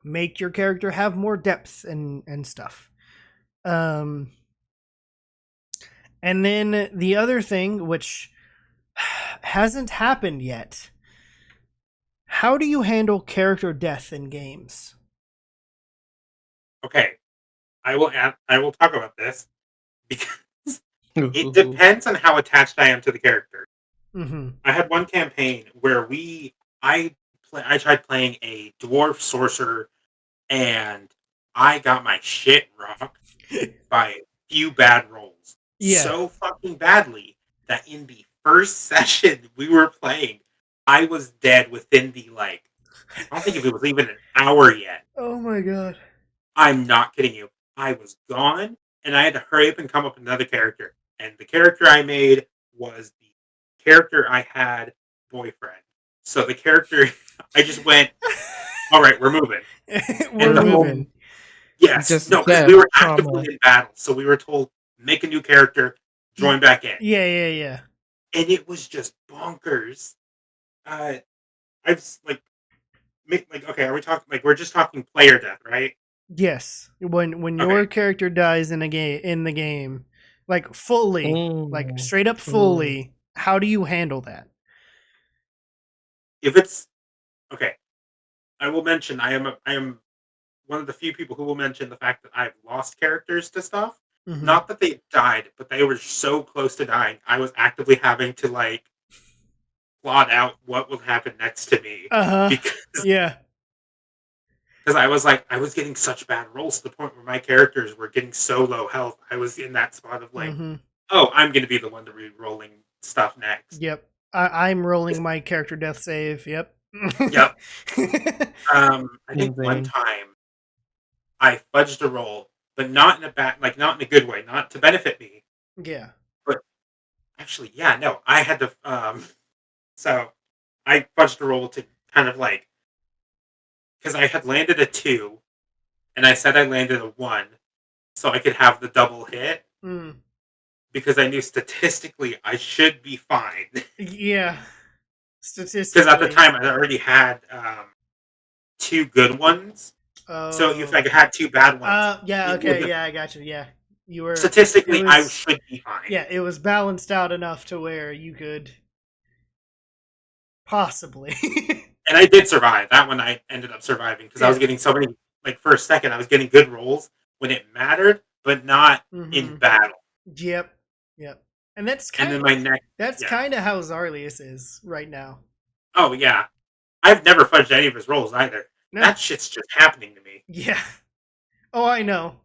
make your character have more depth and stuff. And then the other thing, which hasn't happened yet, how do you handle character death in games? Okay. I will talk about this because it depends on how attached I am to the character. Mm-hmm. I had one campaign where I tried playing a dwarf sorcerer and I got my shit rocked by a few bad rolls. Yeah. So fucking badly that in the first session we were playing, I was dead within the I don't think if it was even an hour yet. Oh my god. I'm not kidding you. I was gone and I had to hurry up and come up with another character. And the character I made was the character I had boyfriend. So the character I just went, all right, we're moving. We're moving. Yes. Just no, because we were actively in battle. So we were told, make a new character, join back in. Yeah. And it was just bonkers. I've like, okay, are we talking like we're just talking player death, right? Yes, when Okay. your character dies in the game, like fully, like Mm. straight up fully, how do you handle that? If it's okay, I will mention I am one of the few people who will mention the fact that I've lost characters to stuff. Mm-hmm. Not that they died, but they were so close to dying. I was actively having to like plot out what would happen next to me because Yeah. I was like I was getting such bad rolls to the point where my characters were getting so low health. I was in that spot of like, Mm-hmm. oh, I'm going to be the one to be rolling stuff next. Yep. I'm rolling my character death save. Yep. Yep. I think one Insane. time I fudged a roll, but not in a not in a good way, not to benefit me, Yeah. but actually, yeah, no, I had to. So I fudged a roll to kind of like because I had landed a 2, and I said I landed a 1, so I could have the double hit Mm. because I knew statistically I should be fine. Yeah. Because at the Statistically. time I already had 2 good ones, so if I Oh. had 2 bad ones, Yeah. it would Okay. have Yeah, I got you. Yeah. You were. It statistically I was. should be fine. Yeah. It was balanced out enough to where you could possibly. And I did survive. That one I ended up surviving because I was Yeah. getting so many. Like for a second, I was getting good rolls when it mattered, but not in Mm-hmm. battle. Yep. Yep. And that's And then kind. my next, That's yeah. kind of how Zarlius is right now. Oh yeah, I've never fudged any of his rolls either. No. That shit's just happening to me. Yeah. Oh, I know.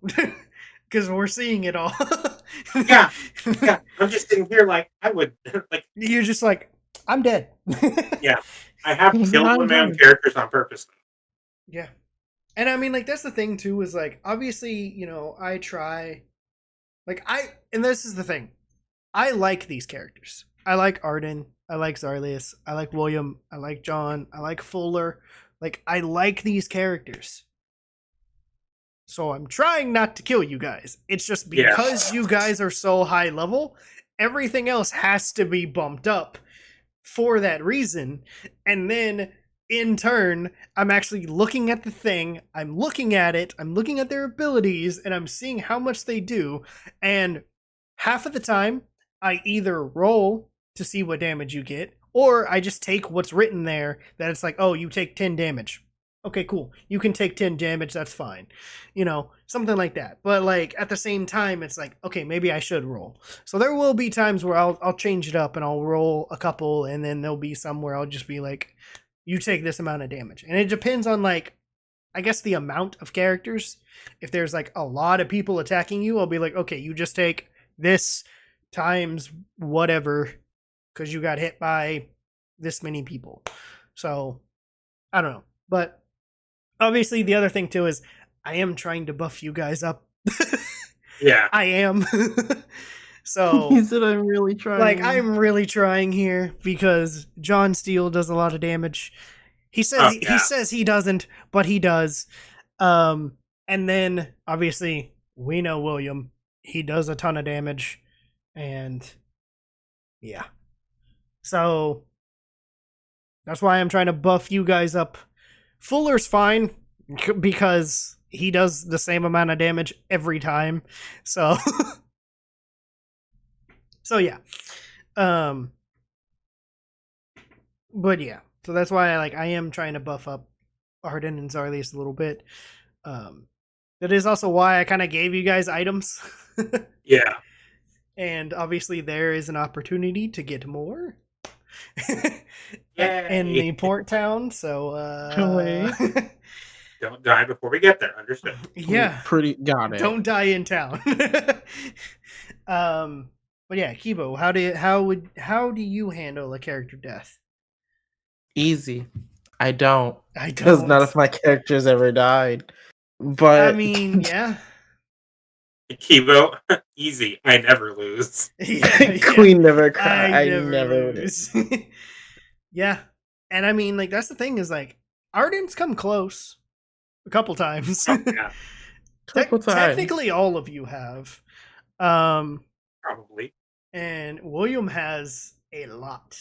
Because we're seeing it all. Yeah, yeah. I'm just sitting here like I would like. You're just like, I'm dead. Yeah, I have killed one I'm of my own done. characters on purpose. Yeah. And I mean, like, that's the thing, too, is like, obviously, I try. And this is the thing. I like these characters. I like Arden. I like Zarlius. I like William. I like John. I like Fuller. Like, I like these characters. So I'm trying not to kill you guys. It's just because you guys are so high level, everything else has to be bumped up for that reason. And then in turn, I'm actually looking at the thing, I'm looking at it, I'm looking at their abilities, and I'm seeing how much they do. And half of the time, I either roll to see what damage you get, or I just take what's written there that it's like, oh, you take 10 damage. Okay, cool. You can take 10 damage, that's fine. Something like that. But like at the same time, it's like, okay, maybe I should roll. So there will be times where I'll change it up and I'll roll a couple, and then there'll be some where I'll just be like, you take this amount of damage. And it depends on like, I guess the amount of characters. If there's like a lot of people attacking you, I'll be like, okay, you just take this times whatever because you got hit by this many people. So I don't know. But obviously the other thing too is I am trying to buff you guys up. Yeah, I am. So He said, "I'm really trying." like I'm really trying here because John Steele does a lot of damage. He says he says he doesn't, but he does. And then obviously we know William. He does a ton of damage, and yeah. So that's why I'm trying to buff you guys up. Fuller's fine because he does the same amount of damage every time. So so yeah. But yeah. So that's why I am trying to buff up Arden and Zarlius a little bit. That is also why I kind of gave you guys items. yeah. And obviously there is an opportunity to get more Yay. in the port town. So Don't die before we get there. Understood. yeah, Pretty got it. don't die in town. But yeah, Keebo, how do you handle a character death? Easy. I don't. I Because don't. none of my characters ever died. But I mean, yeah. Keebo, easy. I never lose. Yeah, Queen never cried. I I never never lose. Yeah. And I mean, like, that's the thing is, like, Arden's come close a couple times. Oh, yeah, Couple times. Technically, all of you have. probably. And William has a lot.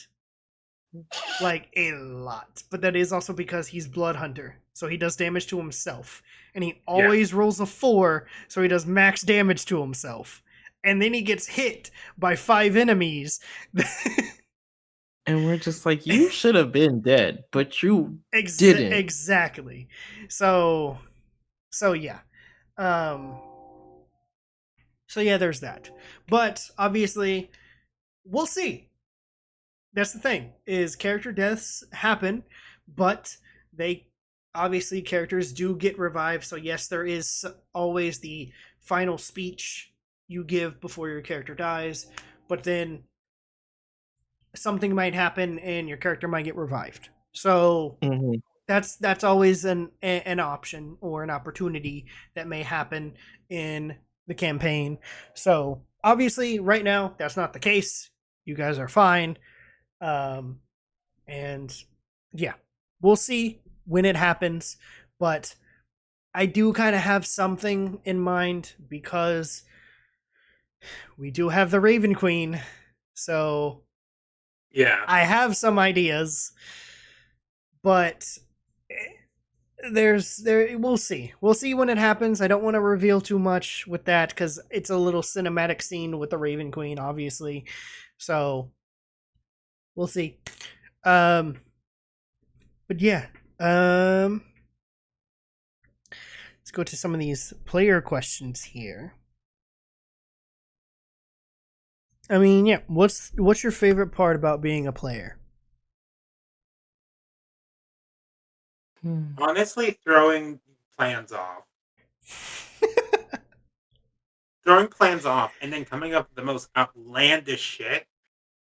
Like a lot. But that is also because he's Blood Hunter, so he does damage to himself. And he Yeah. always rolls a 4, so he does max damage to himself. And then he gets hit by 5 enemies. And we're just like, you should have been dead, but you didn't. Exactly. So yeah. Um so yeah, there's that. But obviously, we'll see. That's the thing, is character deaths happen, but they obviously, characters do get revived. So yes, there is always the final speech you give before your character dies, but then something might happen and your character might get revived. So Mhm. that's always an option or an opportunity that may happen in the campaign. So obviously, right now that's not the case. You guys are fine. And yeah, we'll see when it happens, but I do kind of have something in mind because we do have the Raven Queen. So Yeah. I have some ideas, but we'll see. We'll see when it happens. I don't want to reveal too much with that cuz it's a little cinematic scene with the Raven Queen, obviously. So we'll see. Um but yeah. Let's go to some of these player questions here. I mean, yeah, what's your favorite part about being a player? Honestly, throwing plans off. Throwing plans off and then coming up with the most outlandish shit.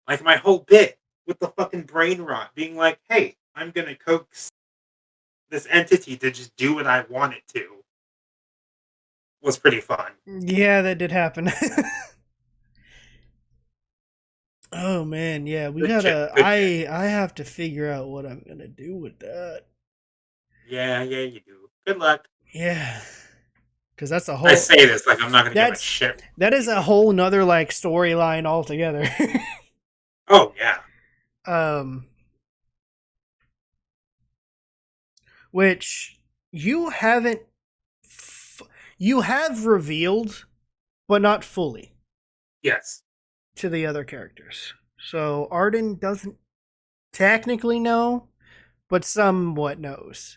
Like my whole bit with the fucking brain rot being like, hey, I'm gonna coax this entity to just do what I want it to was pretty fun. Yeah, that did happen. Oh man, yeah, we Good shit. gotta. Good shit. I have to figure out what I'm gonna do with that. Yeah, you do. Good luck. Yeah, because that's a I whole. say this like I'm not gonna get my That's shit. that is a whole nother like storyline altogether. Oh yeah. um, which you haven't. You have revealed, but not fully, Yes. to the other characters. So Arden doesn't technically know, but somewhat knows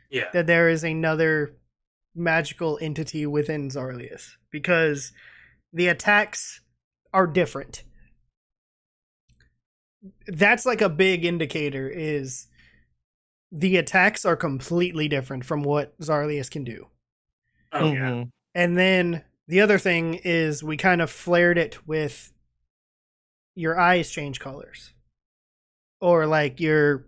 Yeah. that there is another magical entity within Zarlius because the attacks are different. That's like a big indicator, is the attacks are completely different from what Zarlius can do. Oh yeah. Mhm. And then the other thing is we kind of flared it with your eyes change colors. Or like your,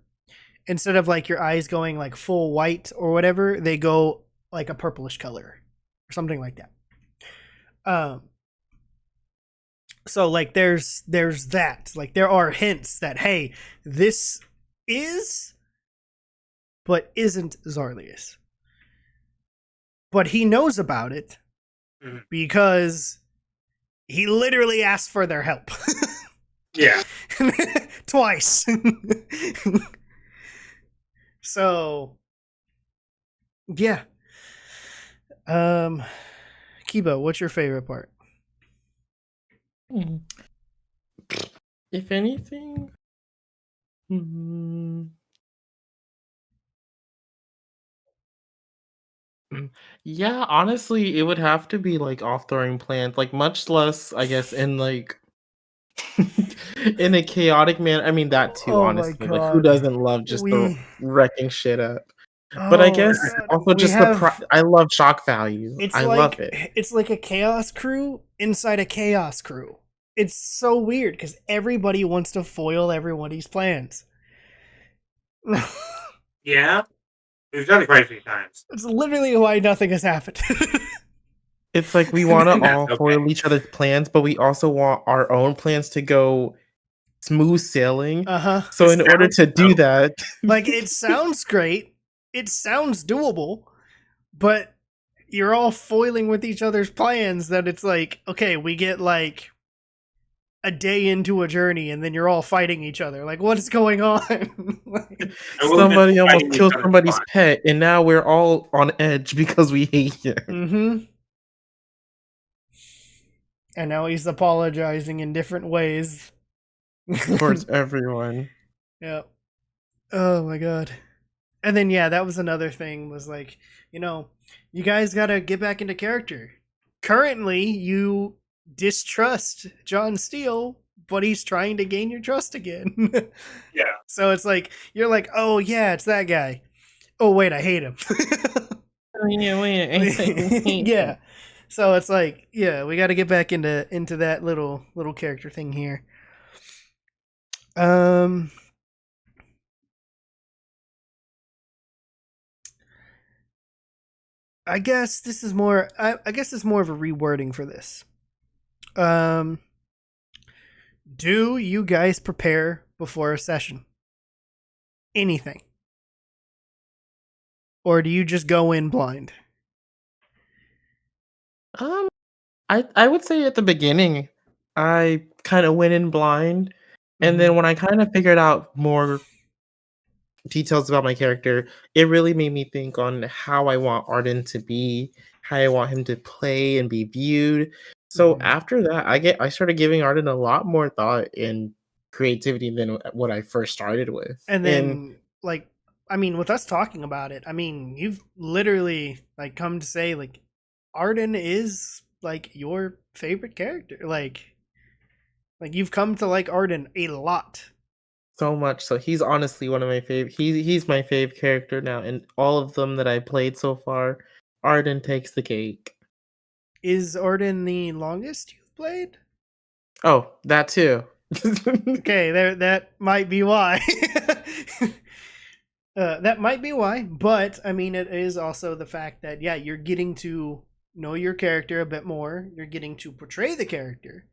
instead of like your eyes going like full white or whatever, they go like a purplish color or something like that. So like there's that. Like there are hints that, hey, this is but isn't Zarlius. But he knows about it Mhm. because he literally asked for their help. Yeah. Twice. So yeah. Keebo, what's your favorite part? Mhm. If anything, mm, yeah, honestly, it would have to be like off throwing plans, like much less, I guess, in like in a chaotic man. I mean that too, Oh my honestly. Like who god. doesn't love just the We wrecking shit up? But I Oh my guess god. also We just the have I love shock value. I love it. it's like a chaos crew inside a chaos crew. It's so weird because everybody wants to foil everybody's plans. Yeah. We've done it quite a few times. It's literally why nothing has happened. It's like we want to And that's all okay. foil each other's plans, but we also want our own plans to go smooth sailing. Uh-huh. So This in order sounds to do so that, Like it sounds great. It sounds doable, but you're all foiling with each other's plans that it's like, okay, we get like a day into a journey and then you're all fighting each other. Like, what is going on? Like, Somebody almost fighting each killed other somebody's fine. pet, and now we're all on edge because we hate him. mm-hmm. And now he's apologizing in different ways. Towards everyone. Yeah. Oh my god. And then yeah, that was another thing was like, you guys got to get back into character. Currently, you distrust John Steele, but he's trying to gain your trust again. Yeah. So it's like you're like, "Oh yeah, it's that guy." Oh wait, I hate him. Oh, yeah, wait. Yeah. So it's like, yeah, we got to get back into that little character thing here. I guess this is more. I guess it's more of a rewording for this. Do you guys prepare before a session? Anything, or do you just go in blind? Um, I would say at the beginning, I kind of went in blind, and then when I kind of figured out more details about my character, it really made me think on how I want Arden to be, how I want him to play and be viewed. So Mhm. after that, I started giving Arden a lot more thought and creativity than what I first started with. And And then, like, I mean, with us talking about it, I mean, you've literally like come to say like, Arden is like your favorite character. Like you've come to like Arden a lot. so much so he's honestly one of my favorite. He's my fave character now, and all of them that I played so far, Arden takes the cake. Is Arden the longest you've played? Oh, that too. Okay, there. That might be why. That might be why, but I mean, it is also the fact that yeah, you're getting to know your character a bit more. You're getting to portray the character,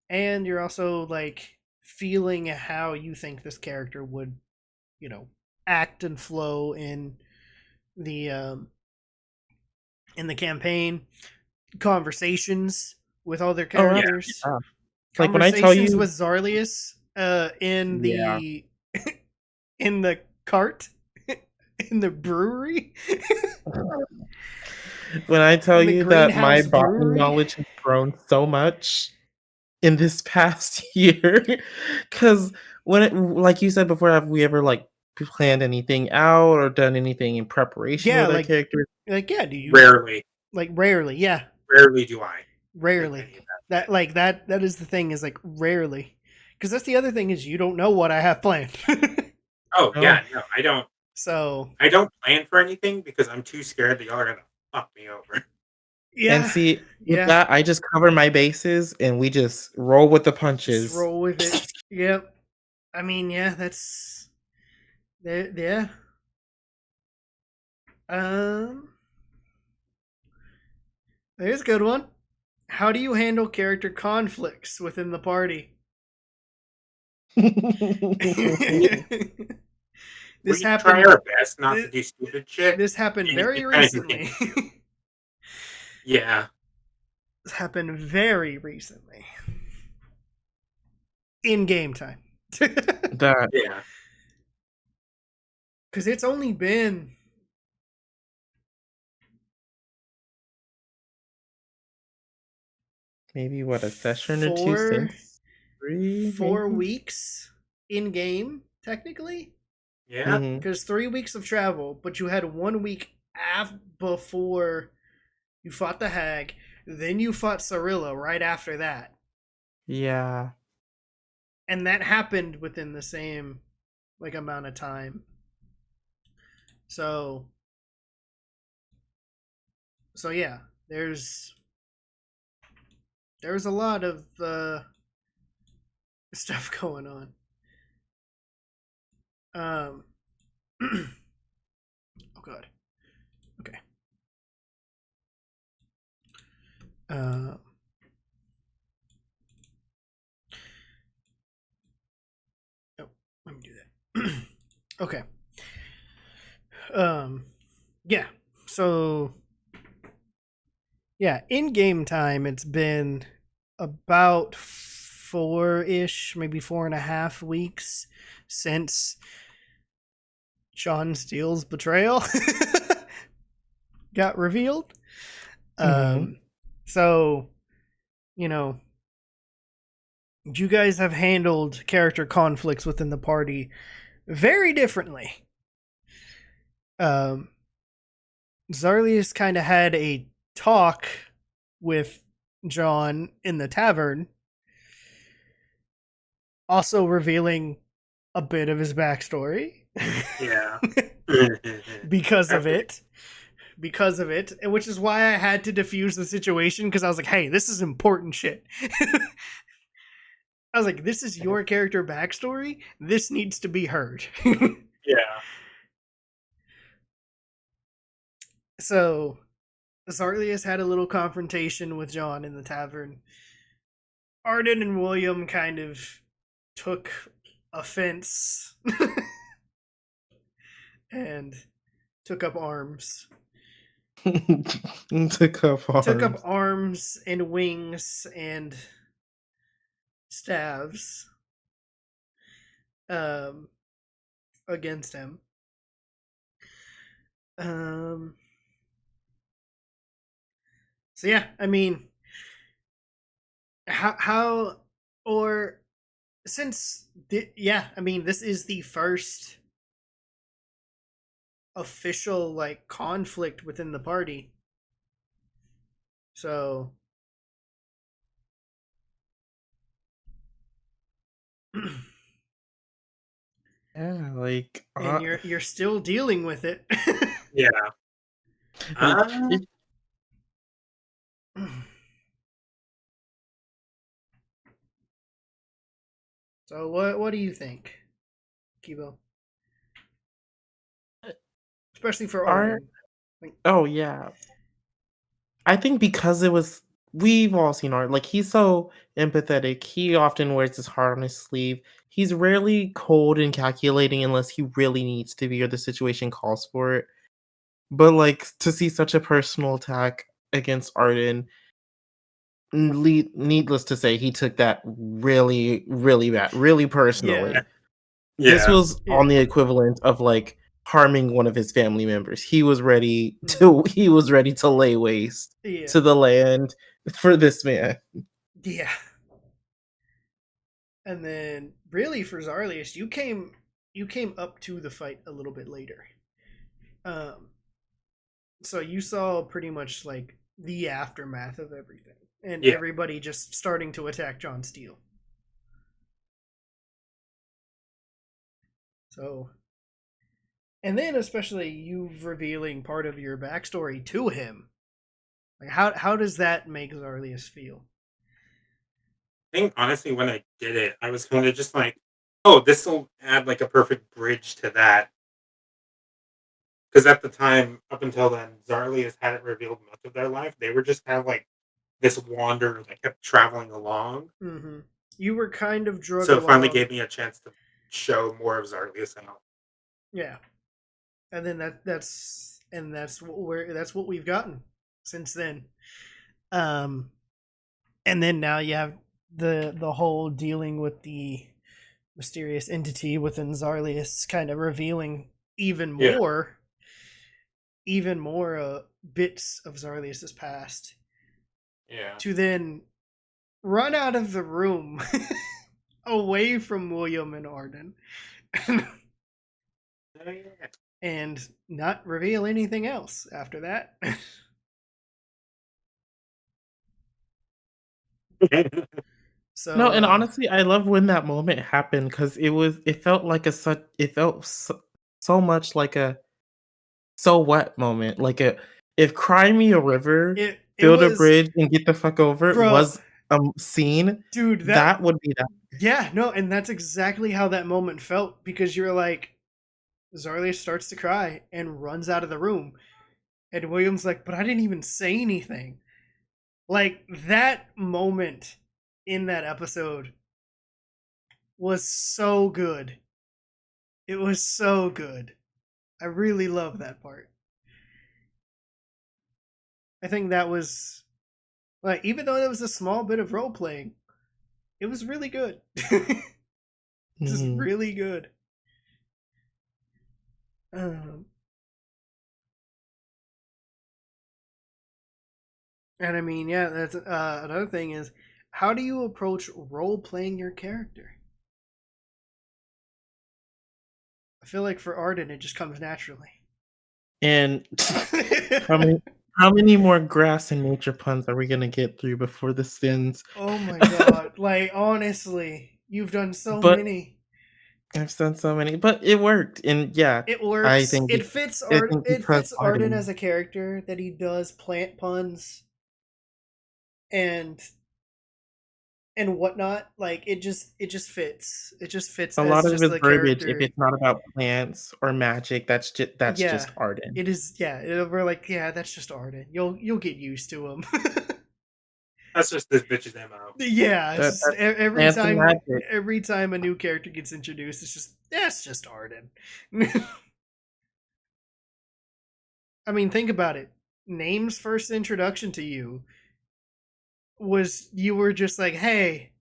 and you're also like feeling how you think this character would, you know, act and flow the in the campaign. Conversations with other Oh yeah, characters. yeah. Like when I tell Conversations you, with Zarlius in yeah. the in the cart in the brewery When I tell in the you that my greenhouse botany brewery. knowledge has grown so much in this past year, because like you said before, have we ever like planned anything out or done anything in preparation Yeah, with our characters? yeah, do you Rarely, like rarely, yeah, rarely do I do rarely. any of that That shit. like that is the thing is like rarely. Cuz that's the other thing is you don't know what I have planned. Oh No. yeah, no, I don't. So, I don't plan for anything because I'm too scared that y'all are gonna fuck me over. And yeah. see, with Yeah, that, I just cover my bases and we just roll with the just punches. roll with it. Yep. I mean, yeah, that's there yeah. Um There's a good one. How do you handle character conflicts within the party? This We try our happened. best not to do stupid shit, This happened and very it kind of recently. continues. Yeah, This happened very recently. In game time. That yeah. Because it's only been maybe what, a session or two four since 3, 4 maybe? weeks in game, technically. Yeah. Mhm. Because 3 weeks of travel, but you had 1 week before you fought the hag, then you fought Cirilla right after that. Yeah. And that happened within the same like amount of time. So yeah, there's a lot of stuff going on. Oh god. Okay. Uh oh, let me do that. Okay. Yeah. So yeah, in game time it's been about 4-ish, maybe 4.5 weeks since John Steele's betrayal got revealed. Mhm. So, you know, you guys have handled character conflicts within the party very differently. Um, Zarlius kind of had a talk with John in the tavern, also revealing a bit of his backstory. Yeah. because of After it. Because of it, and which is why I had to diffuse the situation because I was like, hey, this is important shit. I was like, this is your character backstory. This needs to be heard. yeah. So Zarlius had a little confrontation with John in the tavern. Arden and William kind of took offense and took up arms. Took up Took up arms. arms and wings and staves um, against him. Um, so yeah, I mean, how or since yeah, I mean, this is the first official like conflict within the party. So Yeah, like and you're still dealing with it. Yeah. like Uh, it, So what do you think, Keebo? Especially for our Arden. Like, oh yeah. I think because it was we've all seen art. Like he's so empathetic. He often wears his heart on his sleeve. He's rarely cold and calculating unless he really needs to be or the situation calls for it. But like to see such a personal attack against Arden, needless to say, he took that really, really bad, really yeah, personally. This yeah. was yeah, on the equivalent of like harming one of his family members. mm, He was ready to lay waste yeah, to the land for this man. yeah. And then really for Zarlius, you came up to the fight a little bit later. Um, so you saw pretty much like the aftermath of everything, and Yeah. everybody just starting to attack John Steele. So, and then especially you revealing part of your backstory to him. Like how does that make Zarlius feel? I think honestly, when I did it, I was kind of just like, "Oh, this will add like a perfect bridge to that." Because at the time, up until then, Zarlius hadn't revealed much of their life. They were just kind of like this wander that kept traveling along. Mm-hmm. You were kind of drug So it finally along, gave me a chance to show more of Zarlius and all. yeah. And then that's what we've gotten since then. Um, and then now you have the whole dealing with the mysterious entity within Zarlius, kind of revealing even Yeah, more, even more bits of Zarlius's past. yeah, To then run out of the room away from William and Arden oh, yeah. and not reveal anything else after that. No, So and honestly, I love when that moment happened because it felt like a such it felt so much like a so what moment. Like a if Cry Me a River, it Build a was, Bridge and Get the Fuck Over it bro, was a scene, dude, that, that would be that. yeah, no, and that's exactly how that moment felt because you're like, Zarlia starts to cry and runs out of the room, and William's like, but I didn't even say anything. Like that moment in that episode was so good. It was so good. I really love that part. I think that was like, even though it was a small bit of role playing, It was really good. Just Mhm. really good. Um, and I mean, yeah, that's another thing is how do you approach role playing your character? I feel like for Arden, it just comes naturally. And how many how many more grass and nature puns are we gonna get through before this ends? Oh my god! Like honestly, you've done so But many. I've done so many, but it worked, and yeah, It I works. think It fits I Art. think It because fits Arden as Arden a character that he does plant puns and whatnot. Like it just fits. It just fits a lot as of just his the verbiage, if character. it's not about plants or magic, that's Yeah, just Arden. it is. Yeah, we're like, yeah, that's just Arden. You'll get used to him. That's just this bitch's MO. Yeah, it's just That's plants and magic. every time a new character gets introduced, it's just that's just Arden. I mean, think about it. Name's first introduction to you was you were just like, "Hey,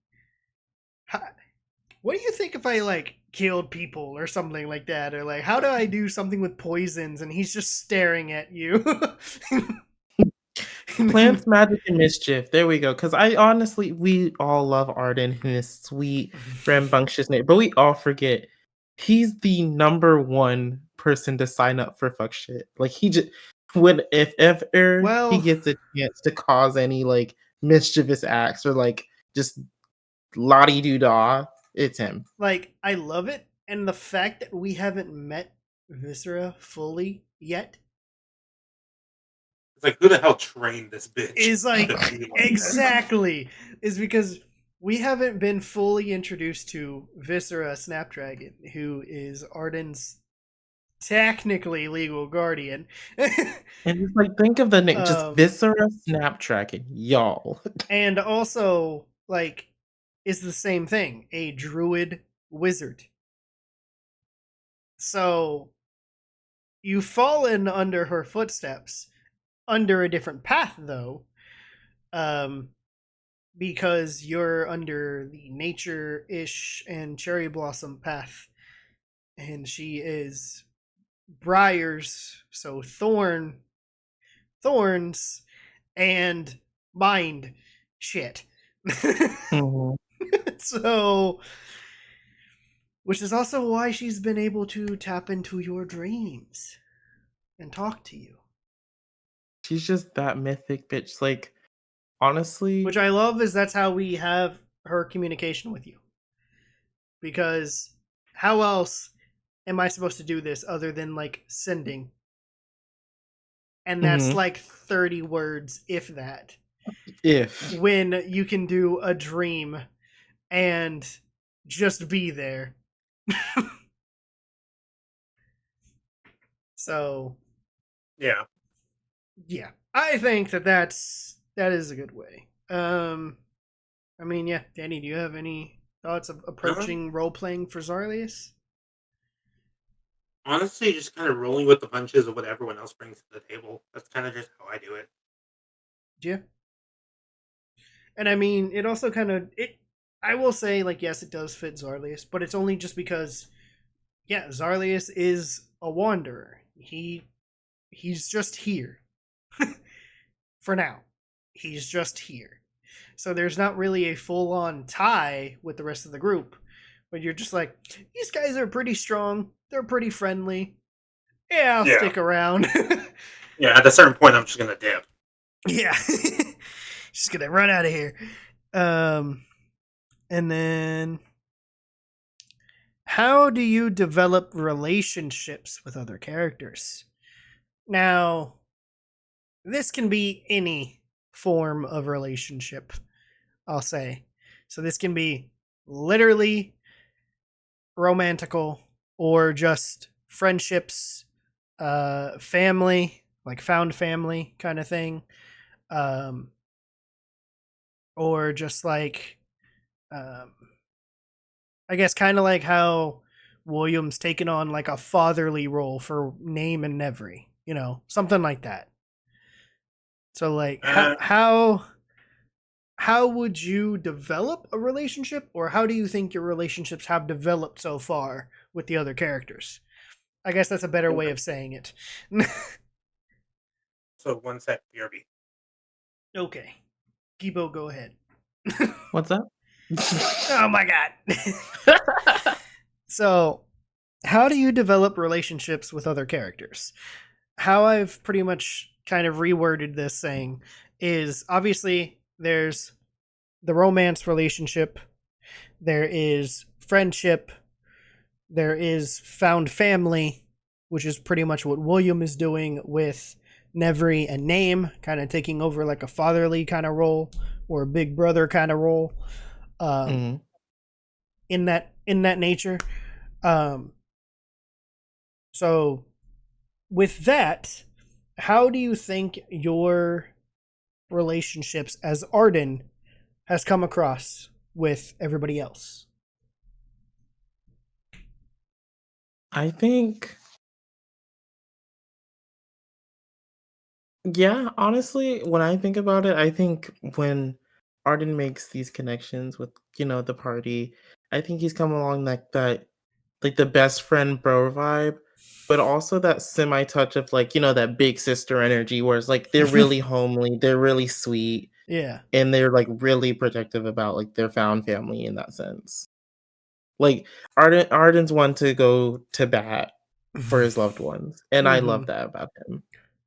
what do you think if I like killed people or something like that, or like how do I do something with poisons?" And he's just staring at you. Plants, magic, and mischief. There we go. Because I honestly, we all love Arden and his sweet, rambunctious name, but we all forget he's the number one person to sign up for fuck shit. Like he just when if ever he Well, gets a chance to cause any like mischievous acts or like just lottie doo dah, it's him. like I love it, and the fact that we haven't met Viscera fully yet It's like, who the hell trained this bitch is like to be like this? exactly is because we haven't been fully introduced to Viscera Snapdragon, who is Arden's technically legal guardian. And just like think of the name, just um, Viscera Snapdragon, y'all. and also like is the same thing, a druid wizard. So you've fallen under her footsteps, under a different path though, um, because you're under the nature-ish and cherry blossom path, and she is briars, so thorns, and mind shit. Mhm. So, which is also why she's been able to tap into your dreams and talk to you. She's just that mythic bitch. Like Which honestly, I love is that's how we have her communication with you. Because how else am I supposed to do this other than like sending? And that's mhm, like 30 words, if that. if When you can do a dream and just be there. So, Yeah. yeah. I think that is a good way. I mean, yeah, Danny, do you have any thoughts of Um, approaching role playing for Zarlius? Honestly, just kind of rolling with the punches of what everyone else brings to the table. That's kind of just how I do it. Yeah. And I mean, it also kind of it. I will say, like, yes, it does fit Zarlius, but it's only just because, yeah, Zarlius is a wanderer. He's just here for now. He's just here, so there's not really a full on tie with the rest of the group. But you're just like, these guys are pretty strong. They're pretty friendly. Yeah, I'll Yeah. stick around. Yeah. At a certain point, I'm just gonna dip. Yeah, just gonna run out of here. Um, and then how do you develop relationships with other characters? Now, this can be any form of relationship, I'll say. So this can be literally romantical or just friendships, family, like found family kind of thing. Um, or just like um, I guess kind of like how Williams taken on like a fatherly role for Name and Nevry, something like that. So like Uh, how would you develop a relationship, or how do you think your relationships have developed so far with the other characters? I guess that's a better way of saying it. So one sec, BRB. Okay. Keebo, go ahead. What's that? Oh my god. So, how do you develop relationships with other characters? How I've pretty much kind of reworded this saying is obviously there's the romance relationship, there is friendship, there is found family, which is pretty much what William is doing with Nevri and Name, kind of taking over like a fatherly kind of role or a big brother kind of role. Mhm. In that nature. Um, so with that, how do you think your relationships as Arden has come across with everybody else? I think, yeah, honestly, when I think about it, I think when Arden makes these connections with, the party, I think he's come along like that, like the best friend bro vibe, but also that semi touch of like, that big sister energy where it's like they're really homely, they're really sweet, Yeah. and they're like really protective about like their found family in that sense. Like Arden's one to go to bat for his loved ones, and I Mm-hmm. love that about him.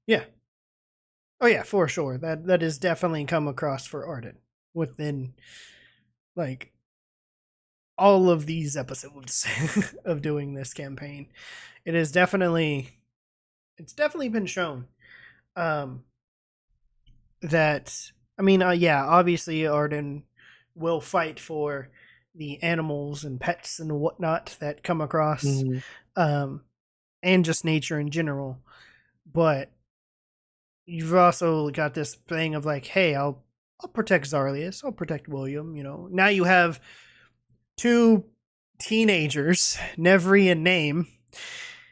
Yeah. Oh yeah, for sure. That has definitely come across for Arden within like all of these episodes of doing this campaign. It is definitely it's definitely been shown. Um that I mean, yeah, obviously Arden will fight for the animals and pets and whatnot that come across, Mhm. um, and just nature in general. But you've also got this thing of like, hey, I'll protect Zarlius, I'll protect William. Now you have two teenagers, Nevri and Name,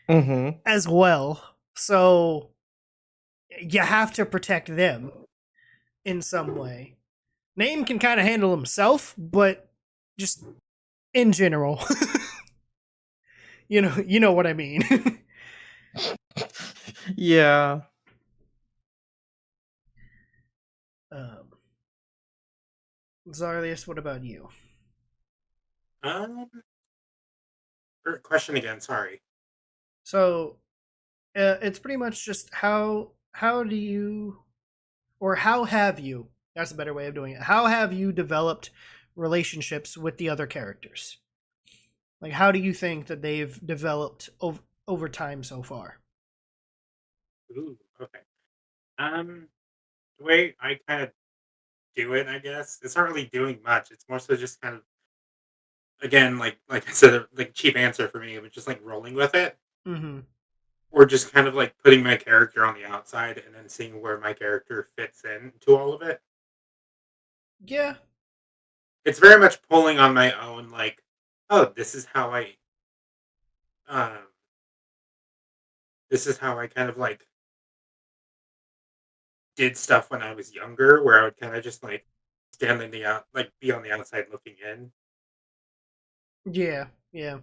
Mhm. as well. So you have to protect them in some way. Name can kind of handle himself, but just in general, you know what I mean. Yeah. um, Zarlius, what about you? Um, question again. Sorry. So it's pretty much just how do you or how have you? That's a better way of doing it. How have you developed relationships with the other characters? Like, how do you think that they've developed over time so far? Ooh, okay. Um, the way I kind of do it, I guess it's not really doing much. It's more so just kind of again, like I said, like cheap answer for me, but just like rolling with it, Mm-hmm. or just kind of like putting my character on the outside and then seeing where my character fits in to all of it. Yeah. It's very much pulling on my own, like, oh, um, this is how I kind of like did stuff when I was younger, where I would kind of just like stand in the out, like be on the outside looking in. Yeah. Yeah.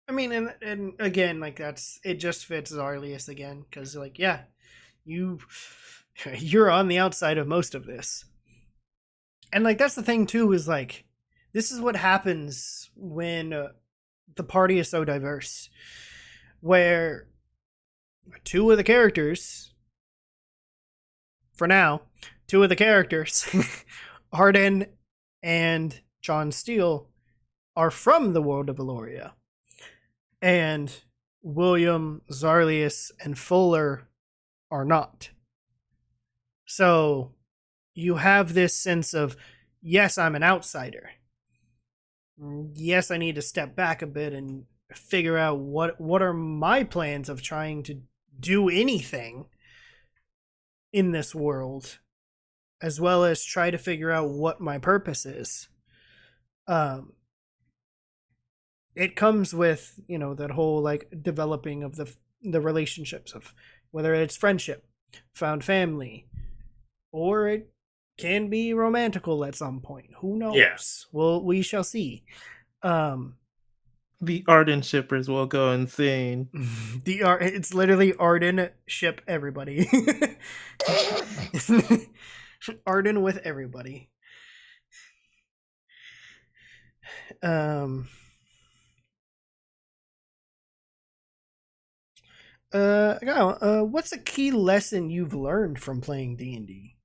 I mean, and again, like that's it. Just fits Zarlius again because, like, yeah, you you're on the outside of most of this, and like that's the thing too is like this is what happens when the party is so diverse, where two of the characters, for now, two of the characters, Arden and John Steele, are from the world of Elloria, and William, Zarlius, and Fuller are not. So you have this sense of, yes, I'm an outsider. Yes, I need to step back a bit and figure out what are my plans of trying to do anything in this world, as well as try to figure out what my purpose is. Um, it comes with that whole like developing of the relationships of whether it's friendship, found family, or it can be romantical at some point. Who Yeah. knows? Well, we shall see. Um, The Arden shippers will go insane. it's literally Arden ship everybody. Arden with everybody. Um. What's a key lesson you've learned from playing D&D?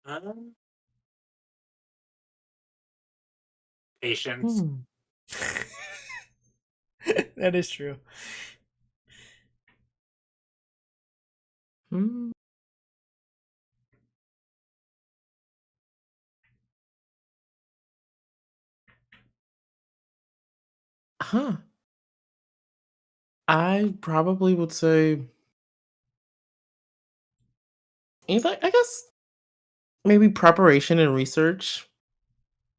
Um, patience. Hmm. That is true. Hmm. Huh. I probably would say, I guess maybe preparation and research.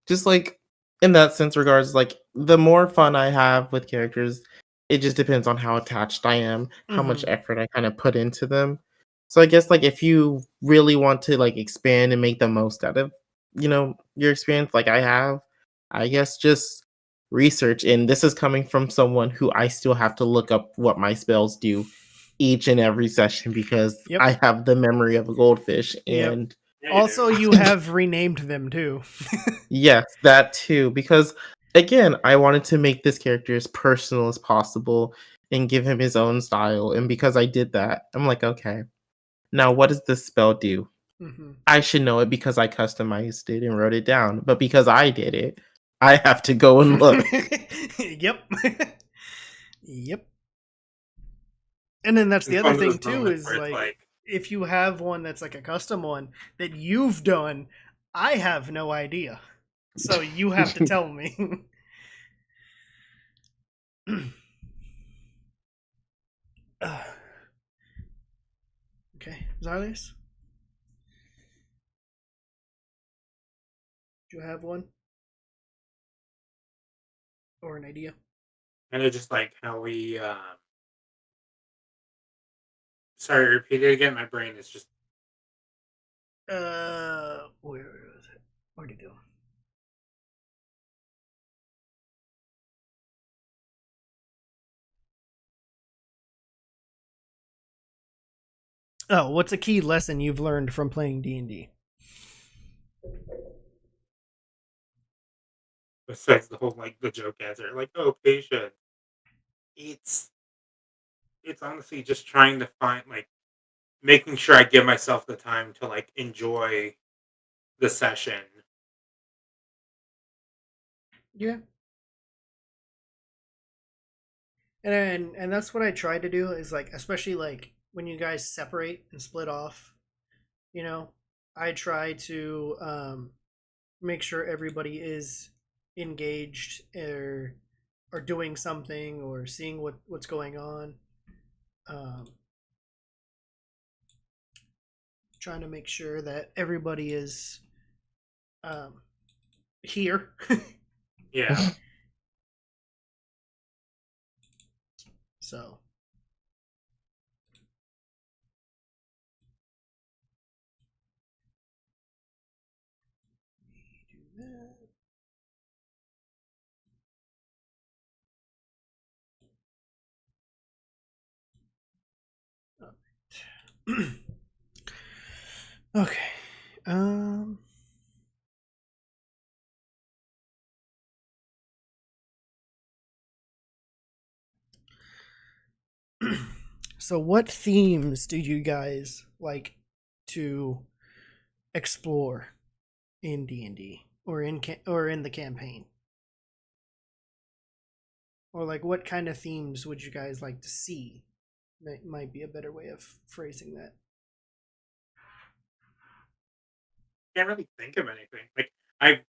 Just like in that sense regards, like the more fun I have with characters, it just depends on how attached I am, how much Mm-hmm. effort I kind of put into them. So I guess like if you really want to like expand and make the most out of, your experience like I have, I guess just research. And this is coming from someone who I still have to look up what my spells do each and every session because Yep. I have the memory of a goldfish Yep. and Yeah, you Also, do. you have renamed them too. yes, that too. Because again, I wanted to make this character as personal as possible and give him his own style. And because I did that, I'm like, okay, now what does this spell do? Mm-hmm. I should know it because I customized it and wrote it down. But because I did it, I have to go and look. Yep. Yep. And then that's the It's other one of thing those too moments is where it's like like, if you have one that's like a custom one that you've done, I have no idea. So you have to tell me. Okay, Zarlius, do you have one or an idea? kind of just like how we. Sorry, repeat it again. My brain is just. Where is it? Where'd it go? Oh, what's a key lesson you've learned from playing D&D? Besides the whole like the joke answer, like oh, patient. It's it's honestly just trying to find like making sure I give myself the time to like enjoy the session. Yeah, and that's what I try to do is like especially like when you guys separate and split off, you know, I try to make sure everybody is engaged or doing something or seeing what's going on. Um, Trying to make sure that everybody is um, here. Yeah, So do that. Okay. Um. So, what themes do you guys like to explore in D&D or or in the campaign? Or like, what kind of themes would you guys like to see? That might be a better way of phrasing that. can't really think of anything. Like I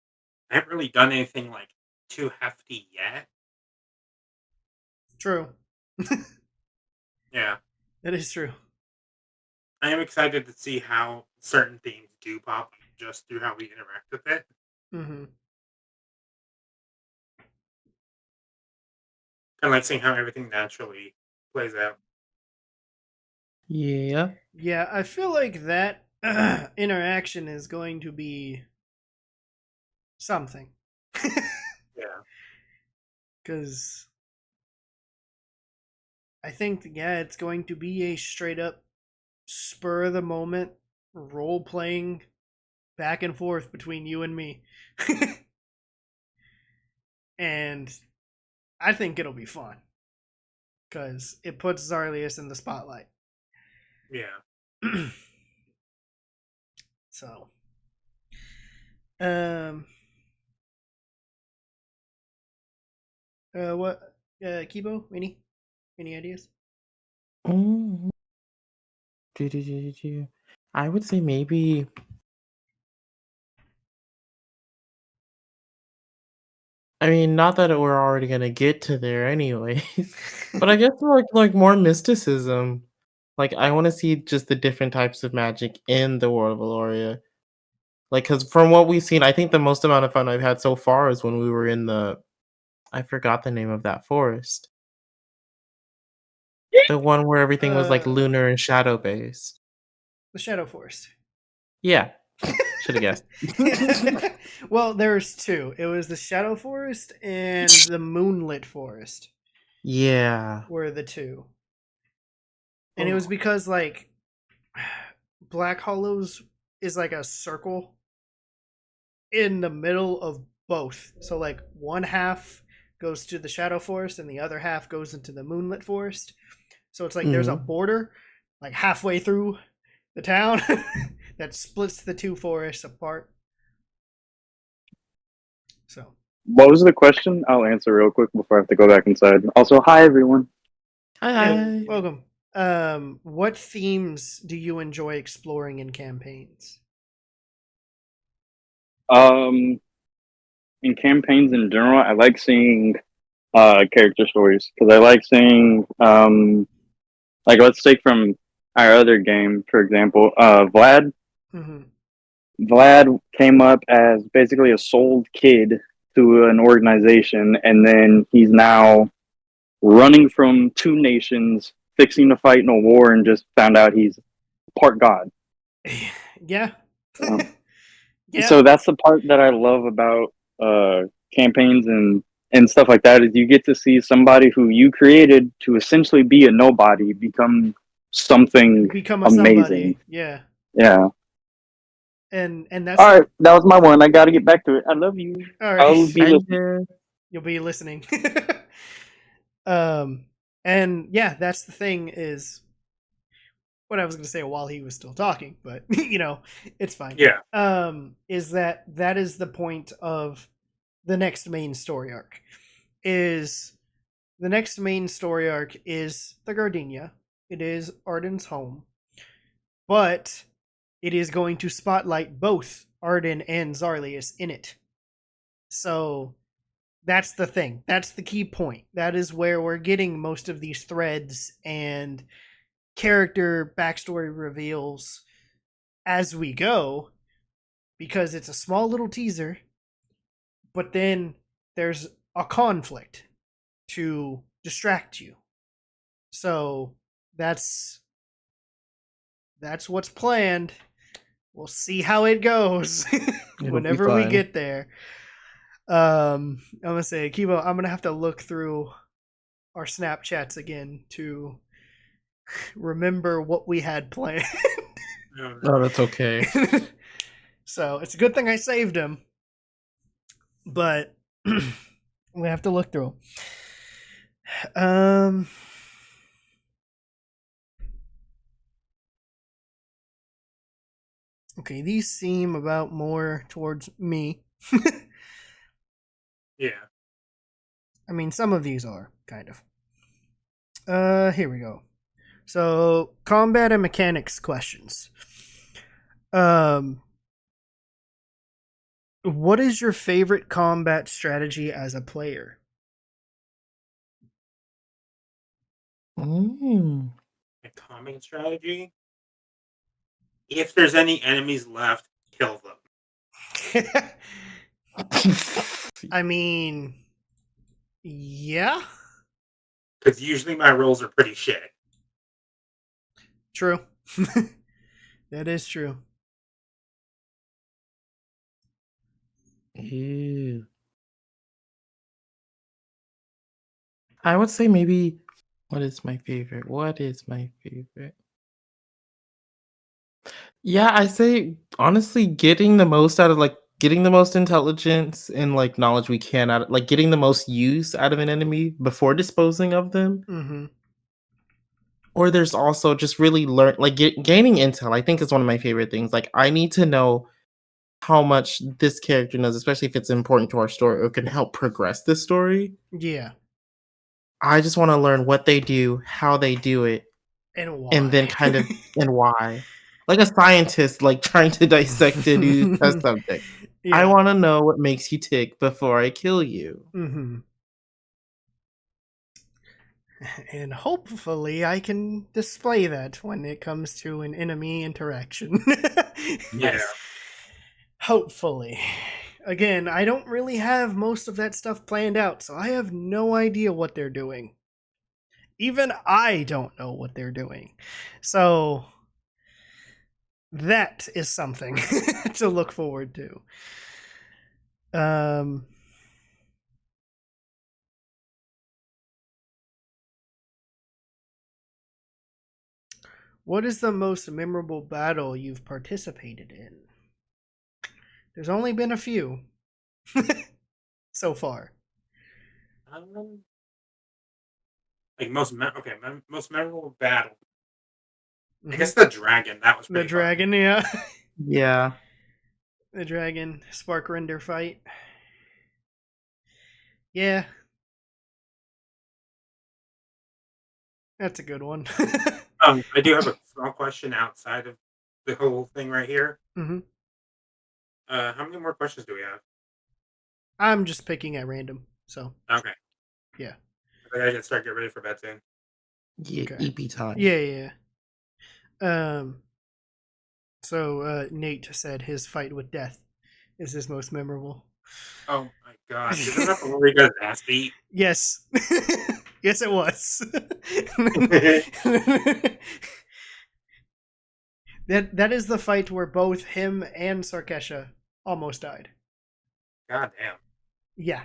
haven't really done anything like too hefty yet. True. Yeah, That is true. I am excited to see how certain themes do pop up just through how we interact with it. Mm-hmm. Kind of like seeing how everything naturally plays out. Yeah. Yeah, I feel like that interaction is going to be something. Yeah. Because I think, yeah, it's going to be a straight up spur of the moment role playing back and forth between you and me. And I think it'll be fun because it puts Zarlius in the spotlight. Yeah. So, um, what, Keebo, any ideas? Mm. I would say maybe. I mean, not that we're already gonna get to there anyways, but I guess like more mysticism. Like I want to see just the different types of magic in the world of Elloria. Like, because from what we've seen, I think the most amount of fun I've had so far is when we were in the. I forgot the name of that forest. The one where everything was like uh, lunar and shadow based. the Shadow Forest. Yeah, should have guessed. Well, there's two. It was the Shadow Forest and the Moonlit Forest Yeah. were the two. And it was because like Black Hollows is like a circle in the middle of both. So like one half goes to the Shadow Forest and the other half goes into the Moonlit Forest. So it's like there's a Mm. border like halfway through the town that splits the two forests apart. So What was the question? I'll answer real quick before I have to go back inside. Also, hi everyone. yeah, Hi. welcome. What themes do you enjoy exploring in campaigns? Um, in campaigns in general, I like seeing character stories because I like seeing like let's take from our other game for example. Vlad. Mm-hmm. Vlad came up as basically a sold kid to an organization, and then he's now running from two nations, fixing to fight in a war, and just found out he's part god. Yeah. So, Yeah. so that's the part that I love about uh, campaigns and stuff like that is you get to see somebody who you created to essentially be a nobody become something Become a amazing. somebody. Yeah. Yeah. And that's All the right, that was my one. I got to get back to it. I love you. all right. I'll be Hi listening. there. You'll be listening. um and yeah, that's the thing is what I was going to say while he was still talking, but it's fine. Yeah. Is that is the point of the next main story arc. Is the next main story arc is the Gardenia. It is Arden's home, but it is going to spotlight both Arden and Zarlius in it. So that's the thing. That's the key point. That is where we're getting most of these threads and character backstory reveals as we go because it's a small little teaser, but then there's a conflict to distract you. So that's what's planned. We'll see how it goes It'll be whenever we fun. get there. I'm gonna say, Keebo, I'm gonna have to look through our Snapchats again to remember what we had planned. No, Oh, no. that's okay. So it's a good thing I saved him, but we have to look through them. Okay, these seem about more towards me. Yeah. I mean, some of these are kind of. Here we go. So, combat and mechanics questions. Um, what is your favorite combat strategy as a player? Mm. A calming strategy. If there's any enemies left, kill them. I mean, yeah. Because usually my rolls are pretty shit. True. That is true. Ew. I would say maybe. What is my favorite? What is my favorite? Yeah, I say honestly, getting the most out of getting the most intelligence and knowledge we can out of getting the most use out of an enemy before disposing of them. Mm-hmm. Or there's also just really gaining intel. I think is one of my favorite things. Like I need to know how much this character knows, especially if it's important to our story or can help progress this story. Yeah. I just want to learn what they do, how they do it, And why? and then kind of and why. Like a scientist, trying to dissect a new test subject. Yeah. I want to know what makes you tick before I kill you. Mm-hmm. And hopefully I can display that when it comes to an enemy interaction. Yeah. Hopefully. Again, I don't really have most of that stuff planned out, so I have no idea what they're doing. Even I don't know what they're doing. So that is something to look forward to. What is the most memorable battle you've participated in? There's only been a few so far. Most memorable battle. I guess the dragon. That was pretty The dragon, fun. Yeah. Yeah. The dragon spark render fight. Yeah. That's a good one. I do have a small question outside of the whole thing right here. Mm-hmm. How many more questions do we have? I'm just picking at random, so. Okay. Yeah. I think I can start getting ready for bed soon. Yeah, okay. EP time. Yeah. So Nate said his fight with death is his most memorable. Oh my god! Isn't that the one where he got his ass beat? Yes. Yes, it was. That is the fight where both him and Sarkesha almost died. God damn. Yeah.